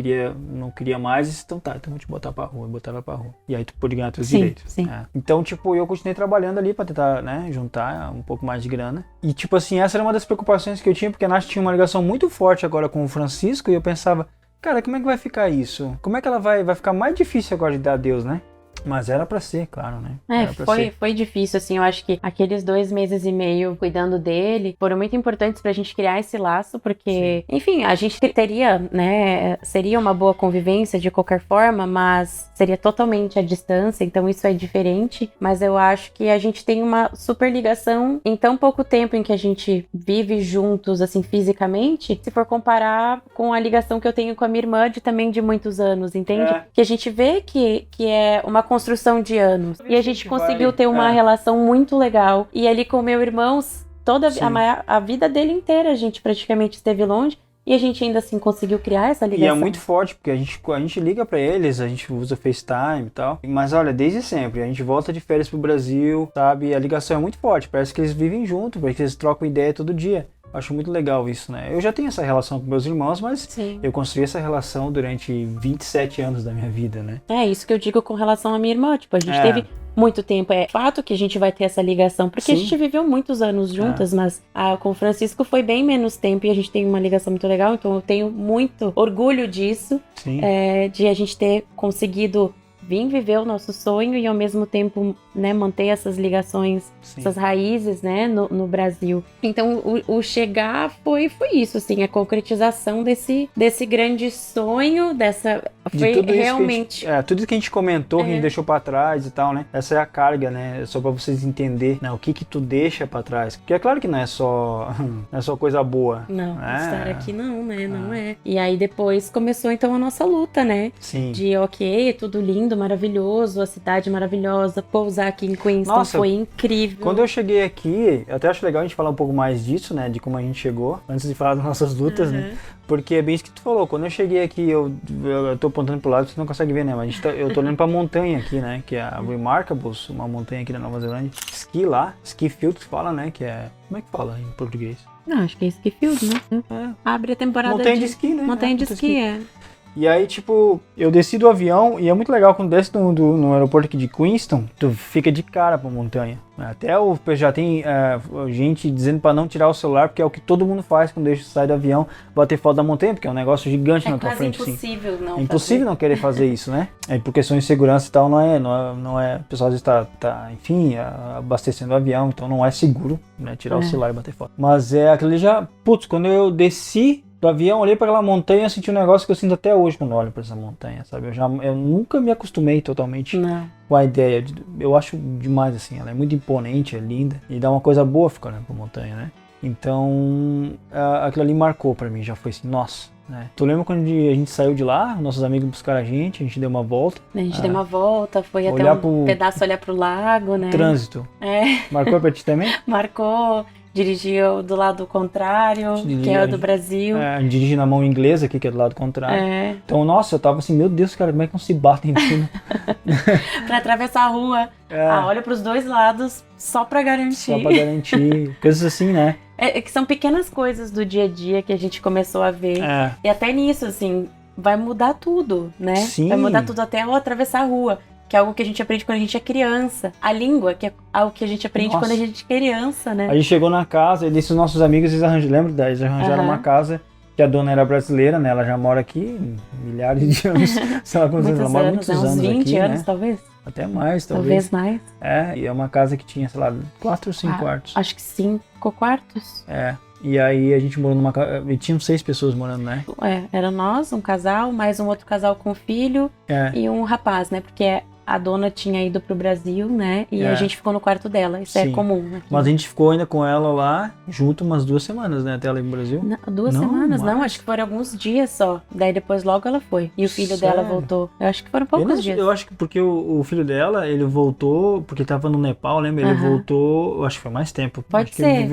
não queria mais, então tá, então vou te botar pra rua, e botaram ela pra rua. E aí tu pôde ganhar teus direitos. Então, tipo, eu continuei trabalhando ali pra tentar, né, juntar um pouco mais de grana. E, tipo assim, essa era uma das preocupações que eu tinha, porque a Nath tinha uma ligação muito forte agora com o Francisco, e eu pensava... Cara, como é que vai ficar isso? Como é que ela vai ficar mais difícil agora de dar adeus, né? Mas era pra ser, claro, né? Foi difícil, assim, eu acho que aqueles 2 meses e meio cuidando dele foram muito importantes pra gente criar esse laço, porque, enfim, a gente teria, né, seria uma boa convivência de qualquer forma, mas seria totalmente à distância, então isso é diferente, mas eu acho que a gente tem uma super ligação em tão pouco tempo em que a gente vive juntos, assim, fisicamente, se for comparar com a ligação que eu tenho com a minha irmã também de muitos anos, entende? Que a gente vê que é uma construção de anos. E a gente conseguiu ter uma relação muito legal. E ali com o meu irmão, toda a vida dele inteira a gente praticamente esteve longe. E a gente ainda assim conseguiu criar essa ligação. E é muito forte, porque a gente liga pra eles, a gente usa FaceTime e tal. Mas olha, desde sempre, a gente volta de férias pro Brasil, sabe? E a ligação é muito forte, parece que eles vivem junto, parece que eles trocam ideia todo dia. Acho muito legal isso, né? Eu já tenho essa relação com meus irmãos, mas eu construí essa relação durante 27 anos da minha vida, né? É isso que eu digo com relação à minha irmã. Tipo, a gente teve muito tempo. É fato que a gente vai ter essa ligação, porque a gente viveu muitos anos juntas, mas com o Francisco foi bem menos tempo e a gente tem uma ligação muito legal. Então eu tenho muito orgulho disso, de a gente ter conseguido vir viver o nosso sonho e ao mesmo tempo, né, manter essas ligações, essas raízes, né, no Brasil. Então o chegar foi isso, assim, a concretização desse grande sonho, foi realmente... tudo que a gente comentou, que a gente deixou pra trás e tal, né, essa é a carga, né, só pra vocês entenderem, né, o que tu deixa pra trás. Porque é claro que não é só coisa boa. Não, estar aqui não, né, não é. E aí depois começou então a nossa luta, né, de tudo lindo, maravilhoso, a cidade maravilhosa, pousar aqui em Queenstown foi incrível. Quando eu cheguei aqui, eu até acho legal a gente falar um pouco mais disso, né, de como a gente chegou, antes de falar das nossas lutas, né, porque é bem isso que tu falou, quando eu cheguei aqui, eu tô apontando pro lado, você não consegue ver, né, mas eu tô olhando pra montanha aqui, né, que é a Remarkables, uma montanha aqui na Nova Zelândia, Ski Field, que fala, né, que é, como é que fala em português? Não, acho que é Ski Field, né? Abre a temporada montanha de esqui, né? Montanha de esqui, E aí, tipo, eu desci do avião e é muito legal quando desce no aeroporto aqui de Queenstown, tu fica de cara pra montanha. Até já tem gente dizendo pra não tirar o celular, porque é o que todo mundo faz quando sai do avião, bater foto da montanha, porque é um negócio gigante na tua frente. É quase impossível não É impossível não querer fazer isso, né? Por questões de segurança e tal, não é. O pessoal às vezes tá enfim, abastecendo o avião, então não é seguro, né? Tirar o celular e bater foto. Mas aquilo ali já, putz, quando eu desci do avião, olhei para aquela montanha, eu senti um negócio que eu sinto até hoje quando olho para essa montanha, sabe? Eu nunca me acostumei totalmente com a ideia. Eu acho demais, assim, ela é muito imponente, é linda, e dá uma coisa boa ficar olhando pra montanha, né? Então, aquilo ali marcou para mim, já foi assim, nossa. Né? Tu lembra quando a gente saiu de lá, nossos amigos buscaram a gente deu uma volta. A gente deu uma volta, foi até um pedaço olhar pro lago, né? Trânsito. Marcou pra ti também? Marcou. Dirigiu do lado contrário, que é o do Brasil. Dirige na mão inglesa aqui, que é do lado contrário. Então, nossa, eu tava assim, meu Deus, cara, como é que não se batem em cima? Pra atravessar a rua. Olha pros dois lados, só pra garantir. Só pra garantir. Coisas assim, né? Que são pequenas coisas do dia a dia que a gente começou a ver. E até nisso, assim, vai mudar tudo, né? Sim. Vai mudar tudo até ao atravessar a rua. Que é algo que a gente aprende quando a gente é criança. A língua, que é algo que a gente aprende quando a gente é criança, né? A gente chegou na casa, e desses nossos amigos, eles arranjaram uma casa, que a dona era brasileira, né? Ela já mora aqui milhares de anos. Sei lá quantos anos, ela mora muitos anos aqui, 20 anos, né? Talvez. Até mais, talvez. Mais. E é uma casa que tinha, sei lá, 4 ou 5 quartos. Acho que 5 quartos. E aí a gente morou numa casa, e tinham 6 pessoas morando, né? Era nós, um casal, mais um outro casal com filho e um rapaz, né? Porque a dona tinha ido pro Brasil, né? E a gente ficou no quarto dela. Isso é comum. Aqui. Mas a gente ficou ainda com ela lá, junto umas 2 semanas, né? Até ela ir pro Brasil. Não, 2 semanas, não. Acho que foram alguns dias só. Daí depois logo ela foi. E o filho dela voltou. Eu acho que foram poucos dias. Eu acho que porque o filho dela, ele voltou, porque ele tava no Nepal, lembra? Ele voltou, eu acho que foi mais tempo. Pode ser.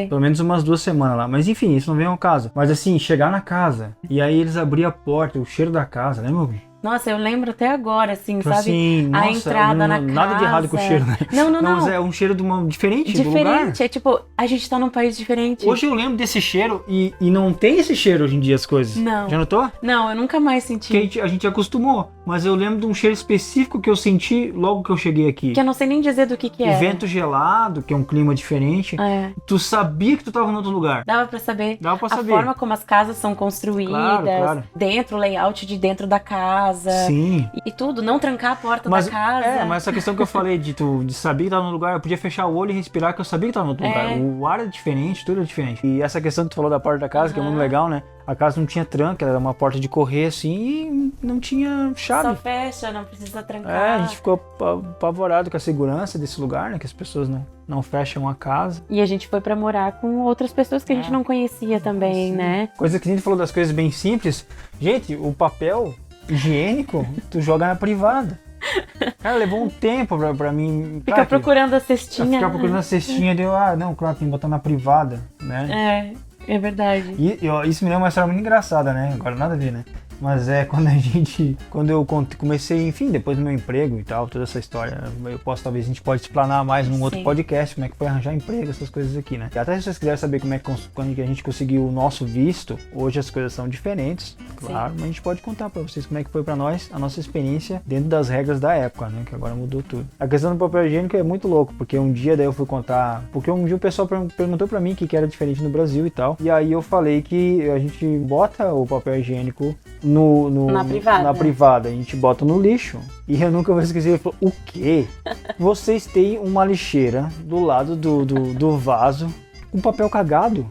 Pelo menos umas 2 semanas lá. Mas enfim, isso não vem ao caso. Mas assim, chegar na casa, e aí eles abriam a porta, o cheiro da casa, lembra? Nossa, eu lembro até agora, assim, sabe? Assim, a entrada na casa. Nada de errado com o cheiro, né? Não. Mas é um cheiro diferente do lugar. Diferente, é tipo, a gente tá num país diferente. Hoje eu lembro desse cheiro e não tem esse cheiro hoje em dia as coisas. Não. Já notou? Não, eu nunca mais senti. Porque a gente acostumou, mas eu lembro de um cheiro específico que eu senti logo que eu cheguei aqui. Que eu não sei nem dizer do que é. O vento gelado, que é um clima diferente. Tu sabia que tu tava em outro lugar. Dava pra saber. A forma como as casas são construídas. Claro. Dentro, o layout de dentro da casa. Sim. E tudo, não trancar a porta da casa. Mas essa questão que eu falei de saber que tava no lugar, eu podia fechar o olho e respirar, que eu sabia que tava no outro lugar. O ar é diferente, tudo é diferente. E essa questão que tu falou da porta da casa, que é muito legal, né? A casa não tinha tranca, era uma porta de correr assim e não tinha chave. Só fecha, não precisa trancar. A gente ficou apavorado com a segurança desse lugar, né? Que as pessoas não fecham a casa. E a gente foi pra morar com outras pessoas que a gente não conhecia também, né? Coisa que a gente falou das coisas bem simples. Gente, o papel higiênico, tu joga na privada. Cara, levou um tempo pra mim... Ficar procurando a cestinha. Ficar procurando a cestinha, não, claro, tem que botar na privada, né? É verdade. E isso me deu uma história muito engraçada, né? Agora nada a ver, né? Mas quando eu comecei, enfim, depois do meu emprego e tal, toda essa história, talvez a gente pode explanar mais num outro podcast, como é que foi arranjar emprego, essas coisas aqui, né? E até se vocês quiserem saber quando a gente conseguiu o nosso visto, hoje as coisas são diferentes, claro, mas a gente pode contar pra vocês como é que foi pra nós a nossa experiência dentro das regras da época, né? Que agora mudou tudo. A questão do papel higiênico é muito louco, porque um dia daí eu fui contar, porque um dia o pessoal perguntou pra mim o que era diferente no Brasil e tal, e aí eu falei que a gente bota o papel higiênico na privada, a gente bota no lixo. E eu nunca vou esquecer, ele falou, o quê? Vocês têm uma lixeira do lado do vaso com papel cagado?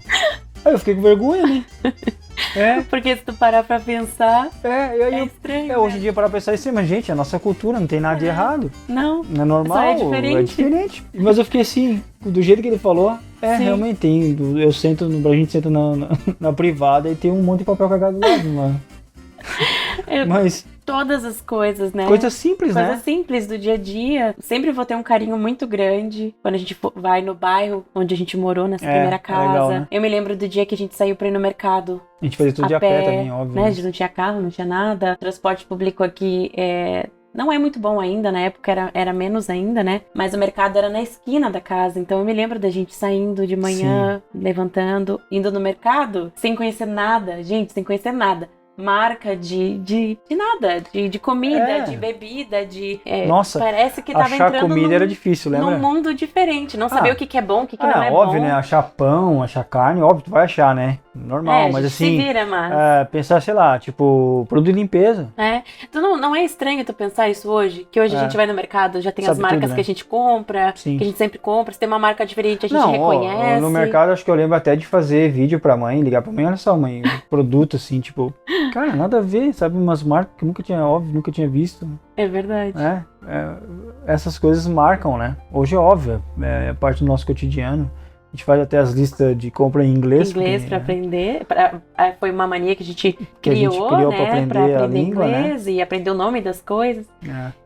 Aí eu fiquei com vergonha, né? Porque se tu parar pra pensar, é estranho. Hoje em dia parar pra pensar isso, mas gente, a nossa cultura não tem nada de errado. Não é normal, é diferente. Mas eu fiquei assim, do jeito que ele falou, realmente tem. A gente senta na privada e tem um monte de papel cagado do lado, mano. Mas todas as coisas, né? Coisas simples, né? Coisas simples do dia a dia. Sempre vou ter um carinho muito grande quando a gente vai no bairro onde a gente morou, nessa primeira casa. Legal, né? Eu me lembro do dia que a gente saiu pra ir no mercado. A gente fazia tudo de a pé também, óbvio. Né? A gente não tinha carro, não tinha nada. O transporte público aqui não é muito bom ainda, na época era menos ainda, né? Mas o mercado era na esquina da casa, então eu me lembro da gente saindo de manhã, levantando, indo no mercado, sem conhecer nada, gente, sem conhecer nada. marca de nada, de comida, de bebida, Nossa, parece que tava achar entrando comida era difícil, lembra? num mundo diferente, não saber o que é bom, o que não é óbvio, bom. né? Achar pão, achar carne, óbvio, tu vai achar, né? Normal, mas assim... se vira, mas... pensar, sei lá, tipo, produto de limpeza. Tu não é estranho tu pensar isso hoje? Que hoje a gente vai no mercado, já tem Sabe as marcas tudo, né? que a gente compra, Sim. que a gente sempre compra, se tem uma marca diferente a gente reconhece. No mercado acho que eu lembro até de fazer vídeo pra mãe, ligar pra mãe, olha só, mãe, produto assim, tipo, cara, nada a ver, sabe, umas marcas que eu nunca tinha visto. É verdade. Essas coisas marcam, né? Hoje é óbvio, é parte do nosso cotidiano. A gente faz até as listas de compra em inglês. Pra aprender. Foi uma mania que a gente criou, criou né? pra aprender a língua, inglês, né? E aprender o nome das coisas.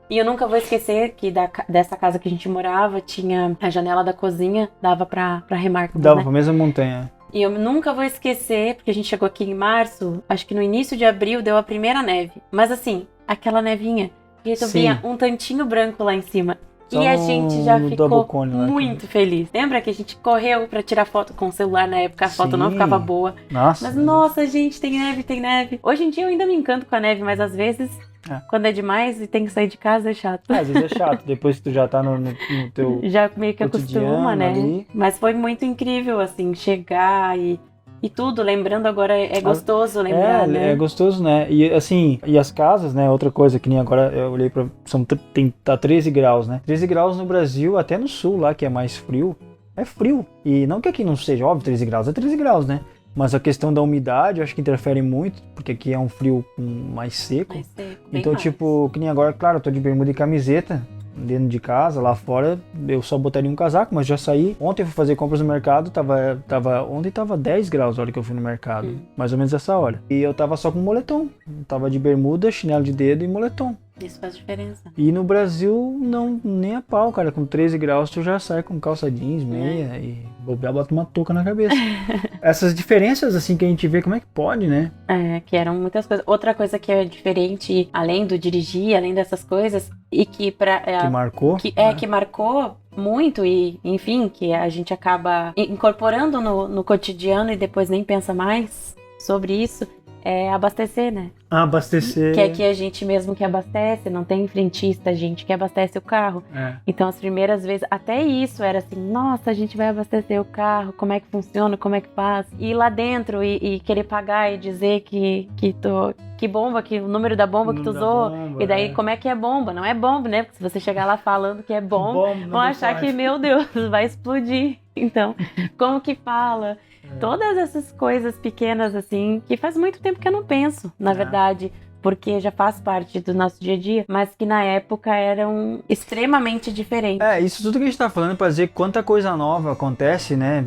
E eu nunca vou esquecer que dessa casa que a gente morava, tinha a janela da cozinha, dava pra Remarkable, dava né? pra mesma montanha. E eu nunca vou esquecer, porque a gente chegou aqui em março, acho que no início de abril deu a primeira neve. Mas assim, aquela nevinha, e tu via um tantinho branco lá em cima. Só e a gente já ficou muito feliz. Lembra que a gente correu pra tirar foto com o celular na época, a foto não ficava boa. Nossa. Mas nossa, gente, tem neve. Hoje em dia eu ainda me encanto com a neve, mas às vezes, quando é demais e tem que sair de casa, é chato. Às vezes é chato, depois que tu já tá no teu já meio que acostuma, né? Ali. Mas foi muito incrível, assim, chegar e tudo, lembrando agora, é gostoso lembrar, né? É gostoso, né? E assim, e as casas, né? Outra coisa que nem agora eu olhei pra... Tá 13 graus, né? 13 graus no Brasil, até no sul lá, que é mais frio, é frio. E não que aqui não seja, óbvio, 13 graus, é 13 graus, né? Mas a questão da umidade, eu acho que interfere muito, porque aqui é um frio mais seco. Então, tipo, que nem agora, claro, eu tô de bermuda e camiseta, dentro de casa, lá fora, eu só botaria um casaco, mas já saí. Ontem eu fui fazer compras no mercado, ontem tava 10 graus a hora que eu fui no mercado, mais ou menos essa hora. E eu tava só com moletom, tava de bermuda, chinelo de dedo e moletom. Isso faz diferença. E no Brasil, não, nem a pau, cara, com 13 graus tu já sai com calça jeans, meia e bobear, bota uma touca na cabeça. Essas diferenças, assim, que a gente vê, como é que pode, né? Que eram muitas coisas. Outra coisa que é diferente, além do dirigir, além dessas coisas, e que que marcou? Que marcou muito e, enfim, que a gente acaba incorporando no cotidiano e depois nem pensa mais sobre isso, é abastecer, né? Abastecer. Que aqui a gente mesmo que abastece, não tem frentista, a gente que abastece o carro. Então as primeiras vezes, até isso era assim, nossa, a gente vai abastecer o carro, como é que funciona, como é que faz? Ir lá dentro e querer pagar e dizer que bomba, que o número da bomba que tu usou. E daí, como é que é bomba? Não é bomba, né? Porque se você chegar lá falando que é bomba, vão achar que, meu Deus, vai explodir. Então, como que fala? Todas essas coisas pequenas, assim, que faz muito tempo que eu não penso, na verdade, porque já faz parte do nosso dia a dia, mas que na época eram extremamente diferentes. Isso tudo que a gente tá falando é pra dizer quanta coisa nova acontece, né,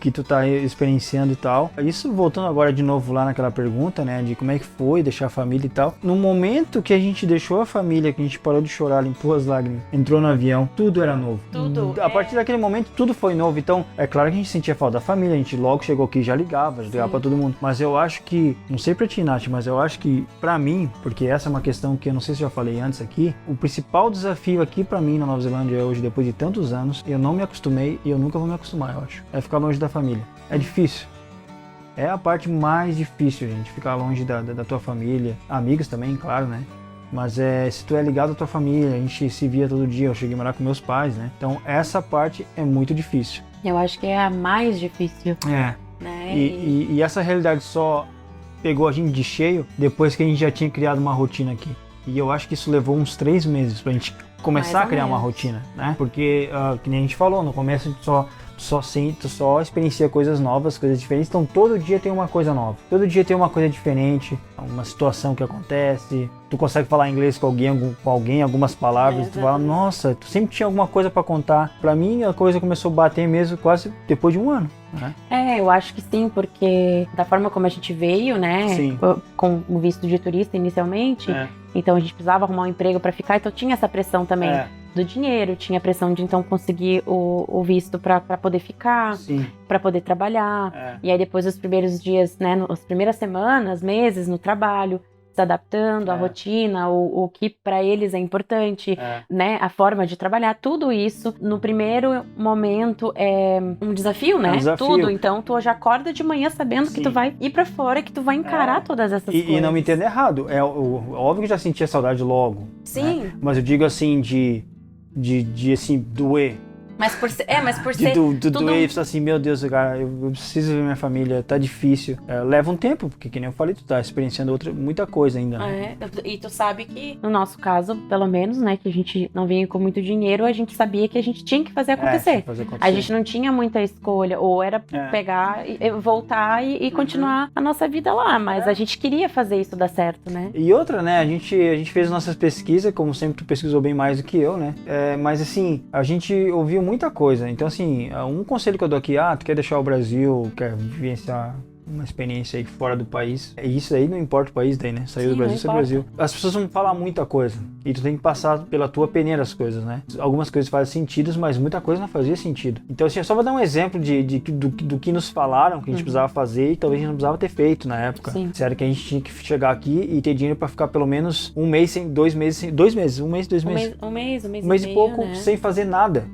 que tu tá experienciando e tal. Isso voltando agora de novo lá naquela pergunta, né, de como é que foi deixar a família e tal. No momento que a gente deixou a família, que a gente parou de chorar, limpou as lágrimas, entrou no avião, tudo era novo. Tudo. A partir daquele momento, tudo foi novo. Então, é claro que a gente sentia falta da família, a gente logo chegou aqui e já ligava pra todo mundo. Mas eu acho que, não sei pra ti, Nath, mas eu acho que pra mim, porque essa é uma questão que eu não sei se eu já falei antes aqui, o principal desafio aqui pra mim na Nova Zelândia hoje, depois de tantos anos, eu não me acostumei e eu nunca vou me acostumar, eu acho. É ficar longe da família. É difícil. É a parte mais difícil, gente, ficar longe da tua família. Amigos também, claro, né? Mas se tu é ligado à tua família, a gente se via todo dia, eu cheguei a morar com meus pais, né? Então essa parte é muito difícil. Eu acho que é a mais difícil. Né? E essa realidade só pegou a gente de cheio depois que a gente já tinha criado uma rotina aqui. E eu acho que isso levou uns 3 meses pra gente começar a criar uma rotina, né? Porque, que nem a gente falou, no começo a gente só experiencia coisas novas, coisas diferentes, então todo dia tem uma coisa nova, todo dia tem uma coisa diferente, uma situação que acontece, tu consegue falar inglês com alguém, algumas palavras, tu fala, nossa, tu sempre tinha alguma coisa pra contar. Pra mim a coisa começou a bater mesmo quase depois de um ano, né? Eu acho que sim, porque da forma como a gente veio, né, com o visto de turista inicialmente, então a gente precisava arrumar um emprego pra ficar, então tinha essa pressão também. Do dinheiro, tinha a pressão de então conseguir o visto para poder ficar, para poder trabalhar. E aí depois os primeiros dias, né, as primeiras semanas, meses no trabalho, se adaptando à rotina, o que pra eles é importante, né? A forma de trabalhar, tudo isso, no primeiro momento, é um desafio, né? É um desafio. Tudo. Então, tu já acorda de manhã sabendo que tu vai ir pra fora, que tu vai encarar todas essas coisas. E não me entenda errado, óbvio que eu já sentia saudade logo. Sim. Né? Mas eu digo assim, de assim, doer. Mas por ser tudo tudo... doer, assim, meu Deus, cara, eu preciso ver minha família, tá difícil. Leva um tempo, porque que nem eu falei, tu tá experienciando muita coisa ainda, né? E tu sabe que, no nosso caso, pelo menos, né, que a gente não vinha com muito dinheiro, a gente sabia que a gente tinha que fazer acontecer. A gente não tinha muita escolha, ou era pegar, voltar e continuar a nossa vida lá, mas a gente queria fazer isso dar certo, né? E outra, né, a gente fez nossas pesquisas, como sempre tu pesquisou bem mais do que eu, né? Mas assim, a gente ouviu muita coisa. Então, assim, um conselho que eu dou aqui, tu quer deixar o Brasil, quer vivenciar uma experiência aí fora do país. E isso aí não importa o país daí, né? Saiu do Brasil, saiu do Brasil. As pessoas vão falar muita coisa. E tu tem que passar pela tua peneira as coisas, né? Algumas coisas fazem sentido, mas muita coisa não fazia sentido. Então, assim, eu só vou dar um exemplo do que nos falaram, que a gente precisava fazer e talvez a gente não precisava ter feito na época. Sério que a gente tinha que chegar aqui e ter dinheiro pra ficar pelo menos um mês, 2 meses, 2 meses, um mês, 2 meses. Um mês e pouco, né? sem fazer nada.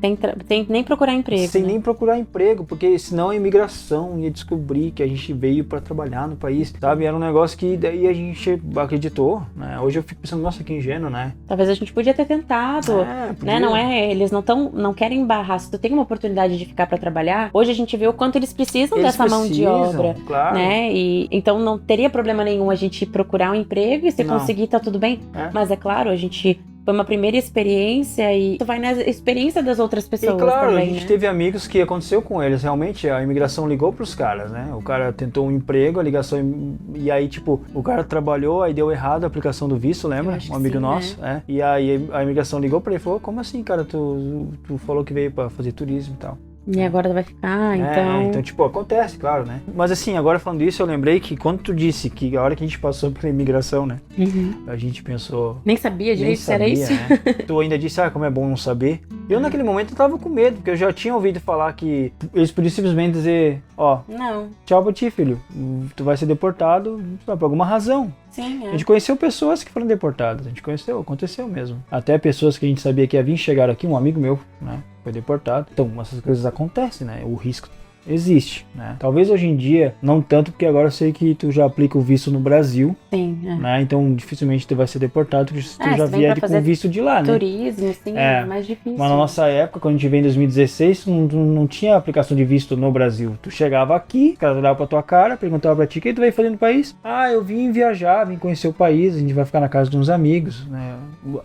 Sem nem procurar emprego. Sem nem procurar emprego, porque senão a imigração ia descobrir que a gente veio pra trabalhar no país, sabe? Era um negócio que daí a gente acreditou, né? Hoje eu fico pensando, nossa, que ingênuo, né? Talvez a gente podia ter tentado, né? Não eles não querem barrar. Se tu tem uma oportunidade de ficar pra trabalhar, hoje a gente vê o quanto eles precisam dessa mão de obra, claro. Né? E então não teria problema nenhum a gente procurar um emprego e se conseguir tá tudo bem. Mas é claro, a gente foi uma primeira experiência e tu vai na experiência das outras pessoas. E claro, também, a gente né? teve amigos que aconteceu com eles, realmente a imigração ligou pros caras, né? O cara tentou um emprego, a ligação, e aí tipo, o cara trabalhou, aí deu errado a aplicação do visto, lembra? Um amigo nosso, né? E aí a imigração ligou pra ele e falou, como assim, cara, tu falou que veio pra fazer turismo e tal. E agora tu vai ficar, então... Então, tipo, acontece, claro, né? Mas assim, agora falando isso, eu lembrei que quando tu disse que a hora que a gente passou pela imigração, né? A gente pensou... Nem sabia direito se era isso. Né? Tu ainda disse, como é bom não saber. Eu naquele momento eu tava com medo, porque eu já tinha ouvido falar que eles podiam simplesmente dizer, não, tchau pra ti, filho. Tu vai ser deportado por alguma razão. Sim, A gente conheceu pessoas que foram deportadas, aconteceu mesmo. Até pessoas que a gente sabia que ia vir, chegaram aqui, um amigo meu, né? Foi deportado. Então, essas coisas acontecem, né? O risco existe, né? Talvez hoje em dia, não tanto, porque agora eu sei que tu já aplica o visto no Brasil. Sim, né? Então, dificilmente tu vai ser deportado, porque tu já vier com o visto de lá, né? Turismo, sim, é mais difícil. Mas na nossa época, quando a gente veio em 2016, não tinha aplicação de visto no Brasil. Tu chegava aqui, o cara olhava pra tua cara, perguntava pra ti, o que tu veio fazer no país? Eu vim viajar, vim conhecer o país, a gente vai ficar na casa de uns amigos, né?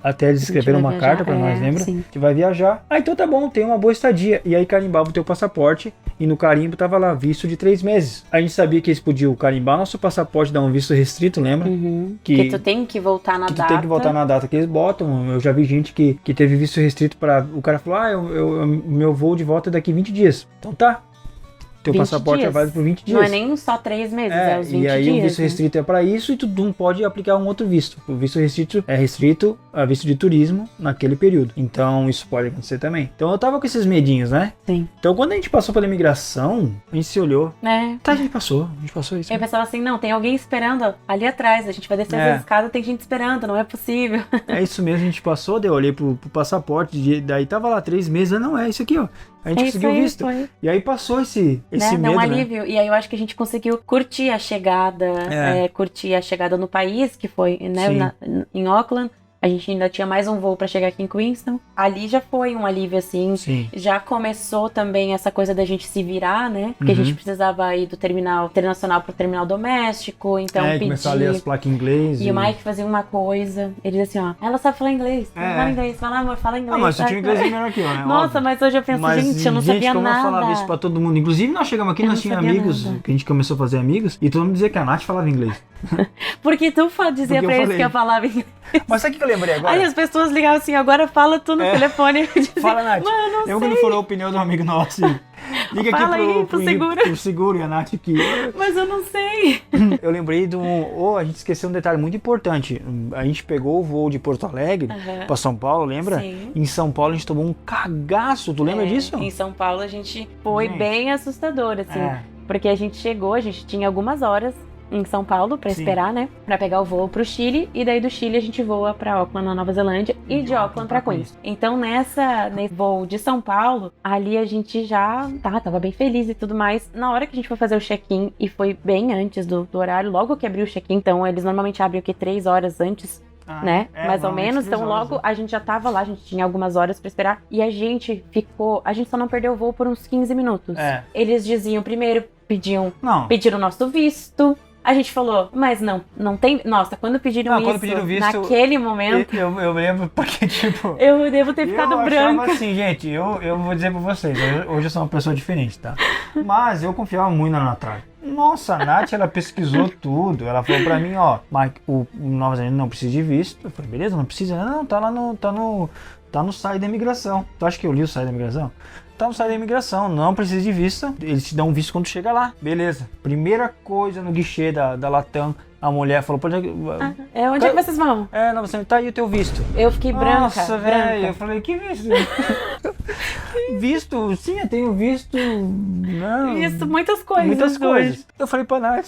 Até eles escreveram uma carta pra nós, lembra? Sim. A gente vai viajar. Então tá bom, tem uma boa estadia. E aí carimbava o teu passaporte, e no carimbo tava lá, visto de 3 meses. A gente sabia que eles podiam carimbar nosso passaporte, dar um visto restrito, lembra? Que tu tem que voltar na data. Tu tem que voltar na data que eles botam. Eu já vi gente que teve visto restrito para... O cara falou, meu voo de volta é daqui 20 dias. Então tá. Teu passaporte é válido por 20 dias. Não é nem só 3 meses, é os 20 dias. E aí o visto restrito é para isso e tu não pode aplicar um outro visto. O visto restrito é restrito a visto de turismo naquele período. Então isso pode acontecer também. Então eu tava com esses medinhos, né? Sim. Então quando a gente passou pela imigração, a gente se olhou. Tá, a gente passou isso. Eu pensava assim, não, tem alguém esperando ali atrás. A gente vai descer as escadas, tem gente esperando, não é possível. É isso mesmo, a gente passou, daí eu olhei pro passaporte, daí tava lá 3 meses, não, é isso aqui, ó. A gente conseguiu o visto. E aí passou esse medo, dá um alívio. E aí eu acho que a gente conseguiu curtir a chegada, no país, que foi, né, em Auckland. A gente ainda tinha mais um voo pra chegar aqui em Queenstown. Ali já foi um alívio, assim. Sim. Já começou também essa coisa da gente se virar, né? Porque a gente precisava ir do terminal internacional pro terminal doméstico. Então, começar a ler as placas em inglês. E o Mike fazia uma coisa. Ele dizia assim, ela sabe falar inglês. Fala inglês. Vai lá, amor, fala inglês. Mas você tinha inglês melhor que eu, né? Nossa, mas hoje eu penso, gente, eu não sabia como nada. Eu falava isso pra todo mundo. Inclusive, nós chegamos aqui, nós tínhamos amigos, que a gente começou a fazer amigos, e todo mundo dizia que a Nath falava inglês. Porque tu dizia pra eles que eu falava inglês. Mas sabe o que eu lembrei agora? Aí as pessoas ligavam assim, agora fala tu no telefone. Fala, Nath. Eu quando falou a opinião de um amigo nosso, assim, liga fala aqui pro seguro e a Nath aqui. Mas eu não sei. Eu lembrei a gente esqueceu um detalhe muito importante. A gente pegou o voo de Porto Alegre pra São Paulo, lembra? Sim. Em São Paulo a gente tomou um cagaço, tu lembra disso? Em São Paulo a gente foi bem assustador, assim. Porque a gente chegou, a gente tinha algumas horas em São Paulo pra esperar, né? Pra pegar o voo pro Chile. E daí do Chile a gente voa pra Auckland, na Nova Zelândia. E de Auckland pra Queens. Então nesse voo de São Paulo, ali a gente já tava bem feliz e tudo mais. Na hora que a gente foi fazer o check-in, e foi bem antes do horário, logo que abriu o check-in, então eles normalmente abrem o quê? 3 horas antes, né? Mais ou menos. Então logo a gente já tava lá, a gente tinha algumas horas pra esperar. E a gente só não perdeu o voo por uns 15 minutos. Eles diziam, primeiro pediram o nosso visto. A gente falou, mas não tem... Nossa, quando pediram visto, naquele momento... Eu lembro porque, tipo... Eu devo ter ficado branca. Eu achava assim, gente, eu vou dizer pra vocês, hoje eu sou uma pessoa diferente, tá? Mas eu confiava muito na Natália. Nossa, a Nath, ela pesquisou tudo. Ela falou pra mim, ó, Mike, o Nova Zelândia não precisa de visto. Eu falei, beleza, não precisa. Não, tá lá no site da imigração. Tu acha que eu li o site da imigração? Tá no site da imigração, não precisa de visto. Eles te dão um visto quando chega lá. Beleza. Primeira coisa no guichê da Latam, a mulher falou, onde é que vocês vão? Nova Zelândia, tá aí o teu visto. Eu fiquei branca. Nossa, velho. Eu falei, que visto? Visto? Sim, eu tenho visto. Não. Visto, muitas coisas. Eu falei pra Nath,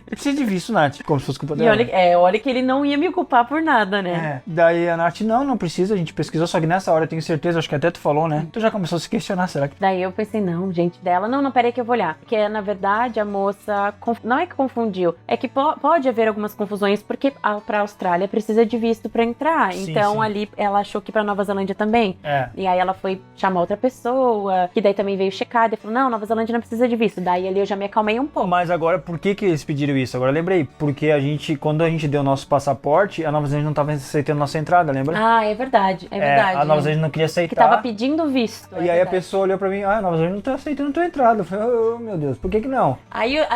precisa de visto, Nath. Como se fosse culpa dela. E olha que ele não ia me culpar por nada, né? Daí a Nath, não precisa, a gente pesquisou, só que nessa hora eu tenho certeza, acho que até tu falou, né? Tu já começou a se questionar, será que... Daí eu pensei, não, gente, dela, não, peraí que eu vou olhar. Porque, na verdade, a moça, não é que confundiu, é que pode haver algumas confusões, porque pra Austrália precisa de visto pra entrar. Sim, então, sim. Ali, ela achou que pra Nova Zelândia também. E aí ela foi chamar outra pessoa, que daí também veio checar, e falou, não, Nova Zelândia não precisa de visto. Daí ali eu já me acalmei um pouco. Mas agora, por que eles pediram isso? Agora eu lembrei, porque quando a gente deu o nosso passaporte, a Nova Zelândia não estava aceitando nossa entrada, lembra? É verdade. A Nova Zelândia não queria aceitar. Que tava pedindo visto. E aí a pessoa olhou pra mim, a Nova Zelândia não tá aceitando a tua entrada. Eu falei, oh, meu Deus, por que não?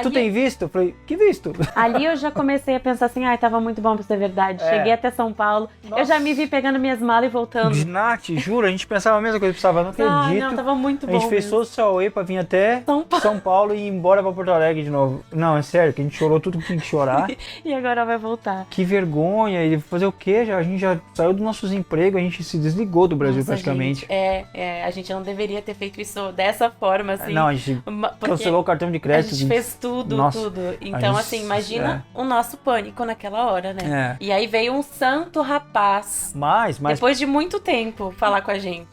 Tu tem visto? Eu falei, que visto? Ali eu já comecei a pensar assim, tava muito bom pra ser verdade. Cheguei até São Paulo, eu já me vi pegando minhas malas e voltando. Nath, juro, a gente pensava a mesma coisa, não acredito. Não, tava muito bom. A gente fez todo o Sauê pra vir até São Paulo e ir embora pra Porto Alegre de novo. Não, é sério, que a gente chorou tudo que tinha que chorar. E agora vai voltar. Que vergonha, e fazer o quê? A gente já saiu dos nossos empregos, a gente se desligou do Brasil praticamente. Gente, a gente não deveria ter feito isso dessa forma, assim. Não, a gente cancelou o cartão de crédito. A gente fez tudo. Então, assim, imagina o nosso pânico naquela hora, né? E aí veio um santo rapaz. Mas... Depois de muito tempo, falar com a gente.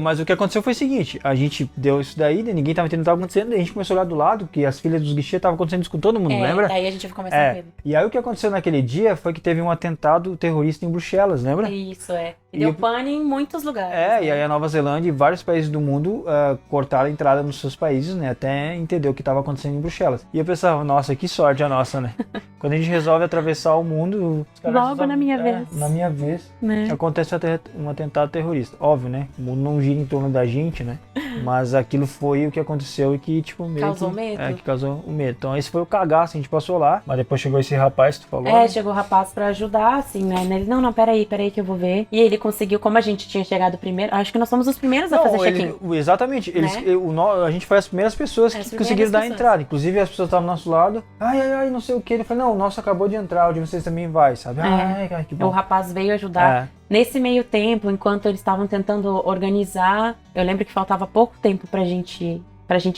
Mas o que aconteceu foi o seguinte, a gente deu isso daí, né? Ninguém tava entendendo o que tava acontecendo, e a gente começou a olhar do lado, que as filhas dos guichês estavam acontecendo isso com todo mundo, lembra? Aí a gente começou a ver. E aí o que aconteceu naquele dia foi que teve um atentado terrorista em Bruxelas, lembra? Isso, E deu pane em muitos lugares. E aí a Nova Zelândia e vários países do mundo cortaram a entrada nos seus países, né? Até entender o que estava acontecendo em Bruxelas. E eu pensava, nossa, que sorte a nossa, né? Quando a gente resolve atravessar o mundo... Logo na minha vez. Na minha vez. Né? Acontece um atentado terrorista. Óbvio, né? O mundo não gira em torno da gente, né? Mas aquilo foi o que aconteceu e que, tipo, meio causou medo. Que causou o medo. Então esse foi o cagaço, a gente passou lá. Mas depois chegou esse rapaz, tu falou. Né? Chegou o rapaz pra ajudar, assim, né? Ele, não, peraí que eu vou ver. E ele conseguiu, como a gente tinha chegado primeiro, acho que nós fomos os primeiros a fazer check-in. Exatamente. A gente foi as primeiras pessoas que conseguiram dar a entrada. Inclusive as pessoas estavam do nosso lado. Ai, não sei o que. Ele falou, não, o nosso acabou de entrar, o de vocês também vai, sabe? Ai, que bom. O rapaz veio ajudar. Nesse meio tempo, enquanto eles estavam tentando organizar, eu lembro que faltava pouco tempo pra gente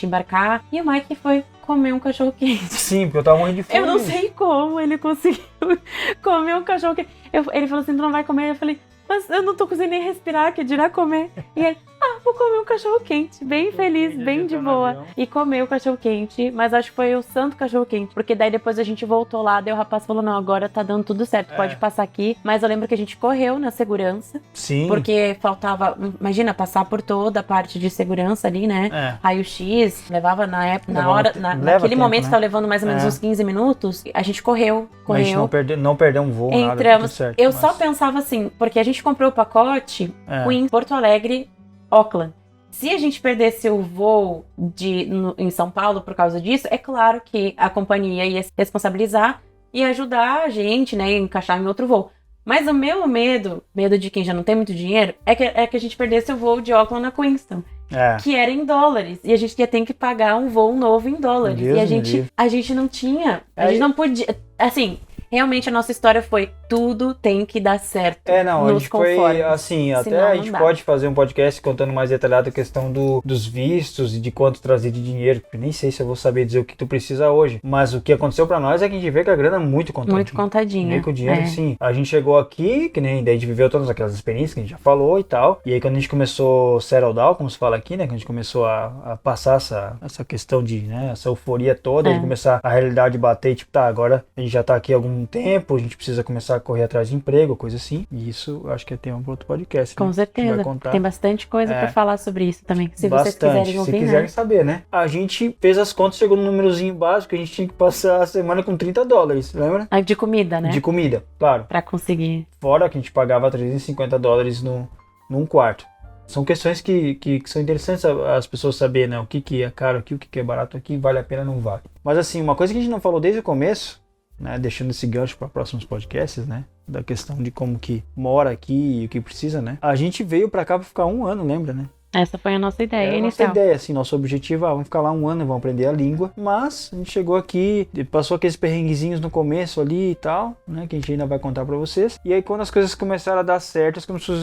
embarcar. E o Mike foi comer um cachorro quente. Sim, porque eu tava morrendo de fome. Eu não sei como ele conseguiu comer um cachorro quente. Ele falou assim, tu não vai comer? Eu falei, mas eu não tô conseguindo nem respirar, que dirá comer. E ele, vou comer um cachorro quente, bem feliz, bem de boa. E comeu o cachorro quente, mas acho que foi o santo cachorro quente, porque daí depois a gente voltou lá, daí o rapaz falou, não, agora tá dando tudo certo, pode passar aqui. Mas eu lembro que a gente correu na segurança. Sim. Porque faltava, imagina, passar por toda a parte de segurança ali, né? Raio-X, levava naquele momento, tava levando mais ou menos uns 15 minutos. A gente correu. A gente não perdeu um voo, entramos, nada, tudo certo. Só pensava assim, porque a gente comprou o pacote em Porto Alegre, Auckland. Se a gente perdesse o voo em São Paulo por causa disso, é claro que a companhia ia se responsabilizar e ajudar a gente, né, a encaixar em outro voo. Mas o meu medo de quem já não tem muito dinheiro, é que a gente perdesse o voo de Auckland a Queenstown. Que era em dólares. E a gente ia ter que pagar um voo novo em dólares. E a gente não tinha. A gente não podia. Assim, realmente a nossa história foi tudo tem que dar certo. Não, a gente foi assim, até Senão a gente pode fazer um podcast contando mais detalhado a questão dos vistos e de quanto trazer de dinheiro, porque nem sei se eu vou saber dizer o que tu precisa hoje, mas o que aconteceu pra nós é que a gente vê que a grana é muito contadinha. Muito contadinha. Meio com o dinheiro, sim. A gente chegou aqui, que nem daí a gente viveu todas aquelas experiências que a gente já falou e tal, e aí quando a gente começou settle down, como se fala aqui, né, que a gente começou a passar essa questão de, né, essa euforia toda, de começar a realidade bater e tipo, tá, agora a gente já tá aqui há algum tempo, a gente precisa começar a correr atrás de emprego, coisa assim, e isso eu acho que é tema para outro podcast. Com certeza, tem bastante coisa pra falar sobre isso também, se vocês quiserem ouvir, se quiserem saber, né? A gente fez as contas, chegou num númerozinho básico, a gente tinha que passar a semana com $30, lembra? De comida, né? De comida, claro. Pra conseguir. Fora que a gente pagava $350 num quarto. São questões que são interessantes as pessoas saberem, né? O que é caro aqui, o que é barato aqui, vale a pena, não vale. Mas assim, uma coisa que a gente não falou desde o começo, né? Deixando esse gancho para próximos podcasts, né? Da questão de como que mora aqui e o que precisa, né? A gente veio para cá para ficar 1 ano, lembra, né? Essa foi a nossa ideia Nossa inicial. ideia, assim, nosso objetivo, vamos ficar lá 1 ano, vamos aprender a língua, mas a gente chegou aqui, passou aqueles perrenguezinhos no começo ali e tal, né, que a gente ainda vai contar pra vocês, e aí quando as coisas começaram a dar certo,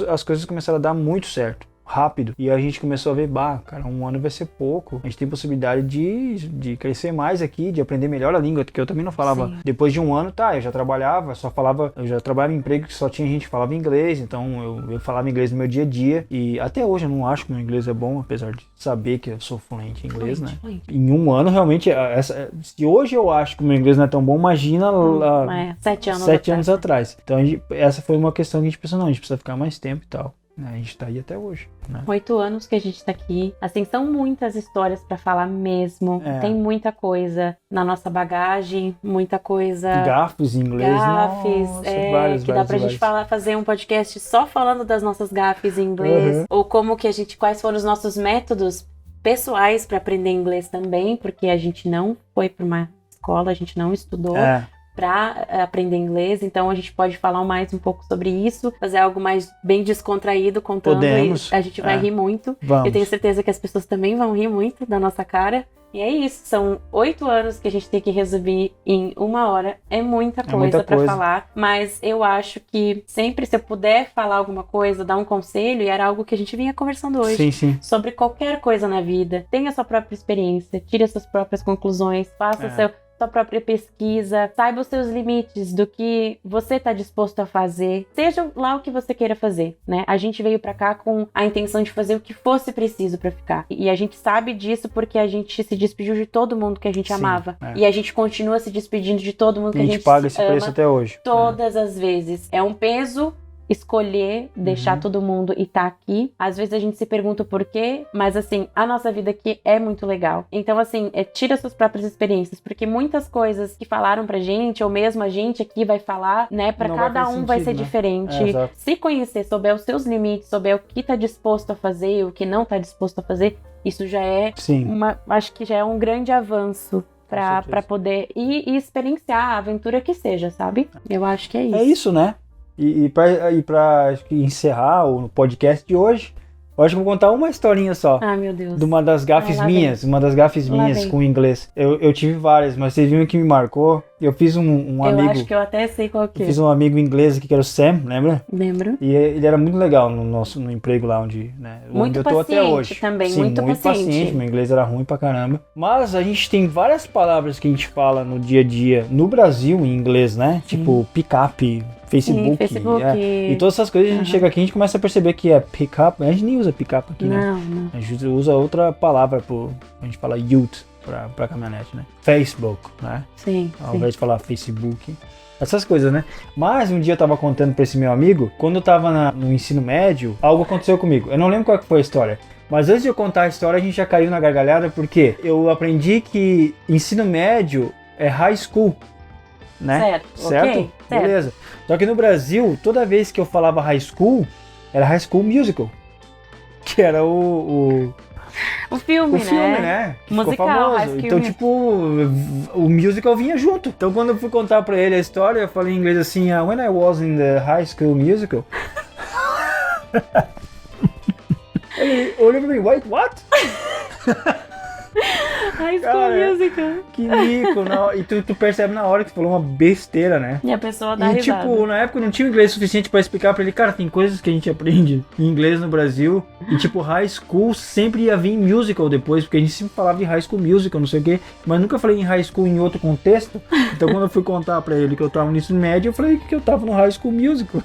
as coisas começaram a dar muito certo. Rápido. E a gente começou a ver, cara, 1 ano vai ser pouco. A gente tem possibilidade de crescer mais aqui, de aprender melhor a língua, porque eu também não falava. Sim. Depois de 1 ano, eu já trabalhava, eu já trabalhava em emprego que só tinha gente que falava inglês, então eu falava inglês no meu dia a dia. E até hoje eu não acho que o meu inglês é bom, apesar de saber que eu sou fluente em inglês, né? Em 1 ano, realmente, se hoje eu acho que o meu inglês não é tão bom, imagina 7 anos atrás. Então essa foi uma questão que a gente pensou, não, a gente precisa ficar mais tempo e tal. A gente tá aí até hoje, né? 8 anos que a gente tá aqui. Assim, são muitas histórias pra falar mesmo. Tem muita coisa na nossa bagagem, muita coisa... Gafes em inglês, vários, que dá pra gente fazer um podcast só falando das nossas gafes em inglês. Ou como que quais foram os nossos métodos pessoais pra aprender inglês também, porque a gente não foi pra uma escola, a gente não estudou. Para aprender inglês, então a gente pode falar mais um pouco sobre isso, fazer algo mais bem descontraído, contando. Podemos. E a gente vai rir muito. Vamos. Eu tenho certeza que as pessoas também vão rir muito da nossa cara. E é isso, são 8 anos que a gente tem que resumir em 1 hora. É muita coisa para falar, mas eu acho que sempre se eu puder falar alguma coisa, dar um conselho, e era algo que a gente vinha conversando hoje, sim. sobre qualquer coisa na vida, tenha sua própria experiência, tire as suas próprias conclusões, faça sua própria pesquisa, saiba os seus limites do que você está disposto a fazer, seja lá o que você queira fazer, né? A gente veio pra cá com a intenção de fazer o que fosse preciso pra ficar. E a gente sabe disso porque a gente se despediu de todo mundo que a gente amava. E a gente continua se despedindo de todo mundo que a gente paga esse preço até hoje. Todas as vezes. É um peso escolher deixar todo mundo e tá aqui. Às vezes a gente se pergunta o porquê, mas assim, a nossa vida aqui é muito legal. Então assim, tira suas próprias experiências, porque muitas coisas que falaram pra gente, ou mesmo a gente aqui vai falar, né, pra cada um vai ser diferente. Se conhecer, souber os seus limites, souber o que tá disposto a fazer, o que não tá disposto a fazer, isso já é acho que já é um grande avanço pra poder ir e experienciar a aventura que seja, sabe? Eu acho que é isso. É isso, né? E pra encerrar o podcast de hoje, eu acho que vou contar uma historinha só. Ah, meu Deus. De uma das gafes minhas, com o inglês. Eu tive várias, mas teve uma que me marcou. Eu fiz um amigo... Eu acho que eu até sei qual que é. Eu fiz um amigo inglês aqui que era o Sam, lembra? Lembro. E ele era muito legal no emprego lá onde eu tô até hoje. Também, sim, muito paciente. Meu inglês era ruim pra caramba. Mas a gente tem várias palavras que a gente fala no dia a dia, no Brasil, em inglês, né? Sim. Tipo, pick-up, Facebook. E todas essas coisas, a gente chega aqui e a gente começa a perceber que é pick-up. A gente nem usa pick-up aqui, né? Não. A gente usa outra palavra, a gente fala youth pra caminhonete, né? Facebook, né? Sim. Ao invés de falar Facebook. Essas coisas, né? Mas um dia eu tava contando pra esse meu amigo, quando eu tava no ensino médio, algo aconteceu comigo. Eu não lembro qual que foi a história. Mas antes de eu contar a história, a gente já caiu na gargalhada, porque eu aprendi que ensino médio é high school, né? Certo? Okay. Beleza. Só que no Brasil, toda vez que eu falava high school, era High School Musical. Que era o filme, né? Que musical, ficou famoso. Então, tipo, o musical vinha junto. Então, quando eu fui contar pra ele a história, eu falei em inglês assim, when I was in the High School Musical. Ele olhou pra mim, wait, what? High School Cara, Musical. Que mico, não. E tu percebe na hora que tu falou uma besteira, né? E a pessoa dá E risada. tipo, na época eu não tinha inglês suficiente pra explicar pra ele, cara, tem coisas que a gente aprende em inglês no Brasil. E tipo, High School sempre ia vir musical depois, porque a gente sempre falava de High School Musical, não sei o quê. Mas nunca falei em High School em outro contexto. Então quando eu fui contar pra ele que eu tava no ensino médio, eu falei que eu tava no High School Musical.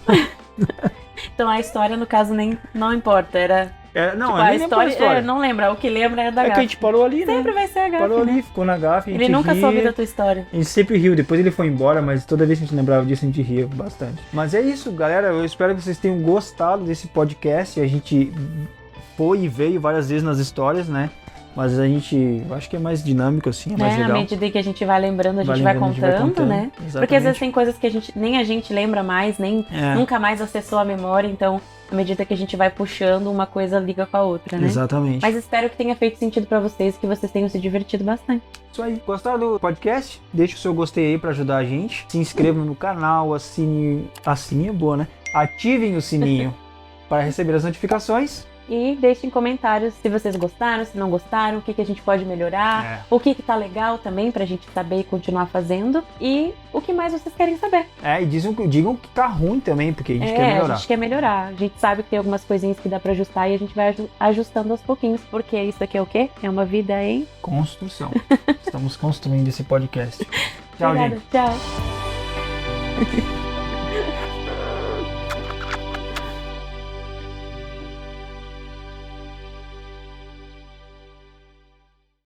Então a história, no caso, nem não importa. Era. Não, Tipo, eu a nem lembro da história. Não lembra. O que lembra é da É que a gafe. gente parou ali, né? Sempre vai ser a gafe. Parou né? ali, ficou na gafe, a gente Ele nunca ria. soube da tua história. A gente sempre riu, depois ele foi embora, mas toda vez que a gente lembrava disso, a gente ria bastante. Mas é isso, galera, eu espero que vocês tenham gostado desse podcast. A gente foi e veio várias vezes nas histórias, né? Mas a gente, eu acho que é mais dinâmico assim, é mais À legal. medida que a gente vai lembrando, a gente Vai vai lembrando, a gente vai contando, contando, né? exatamente. Porque às vezes tem coisas que nem a gente lembra mais, nem É. nunca mais acessou a memória, então à medida que a gente vai puxando, uma coisa liga com a outra, né? Exatamente. Mas espero que tenha feito sentido pra vocês, que vocês tenham se divertido bastante. Isso aí. Gostaram do podcast? Deixa o seu gostei aí pra ajudar a gente. Se inscrevam no canal, assine é boa, né? Ativem o sininho para receber as notificações. E deixem comentários se vocês gostaram, se não gostaram, o que a gente pode melhorar, o que tá legal também pra gente saber e continuar fazendo. E o que mais vocês querem saber. E digam que tá ruim também, porque a gente quer melhorar. A gente quer melhorar. A gente sabe que tem algumas coisinhas que dá pra ajustar e a gente vai ajustando aos pouquinhos. Porque isso aqui é o quê? É uma vida em construção. Estamos construindo esse podcast. Tchau, Obrigada, gente. tchau.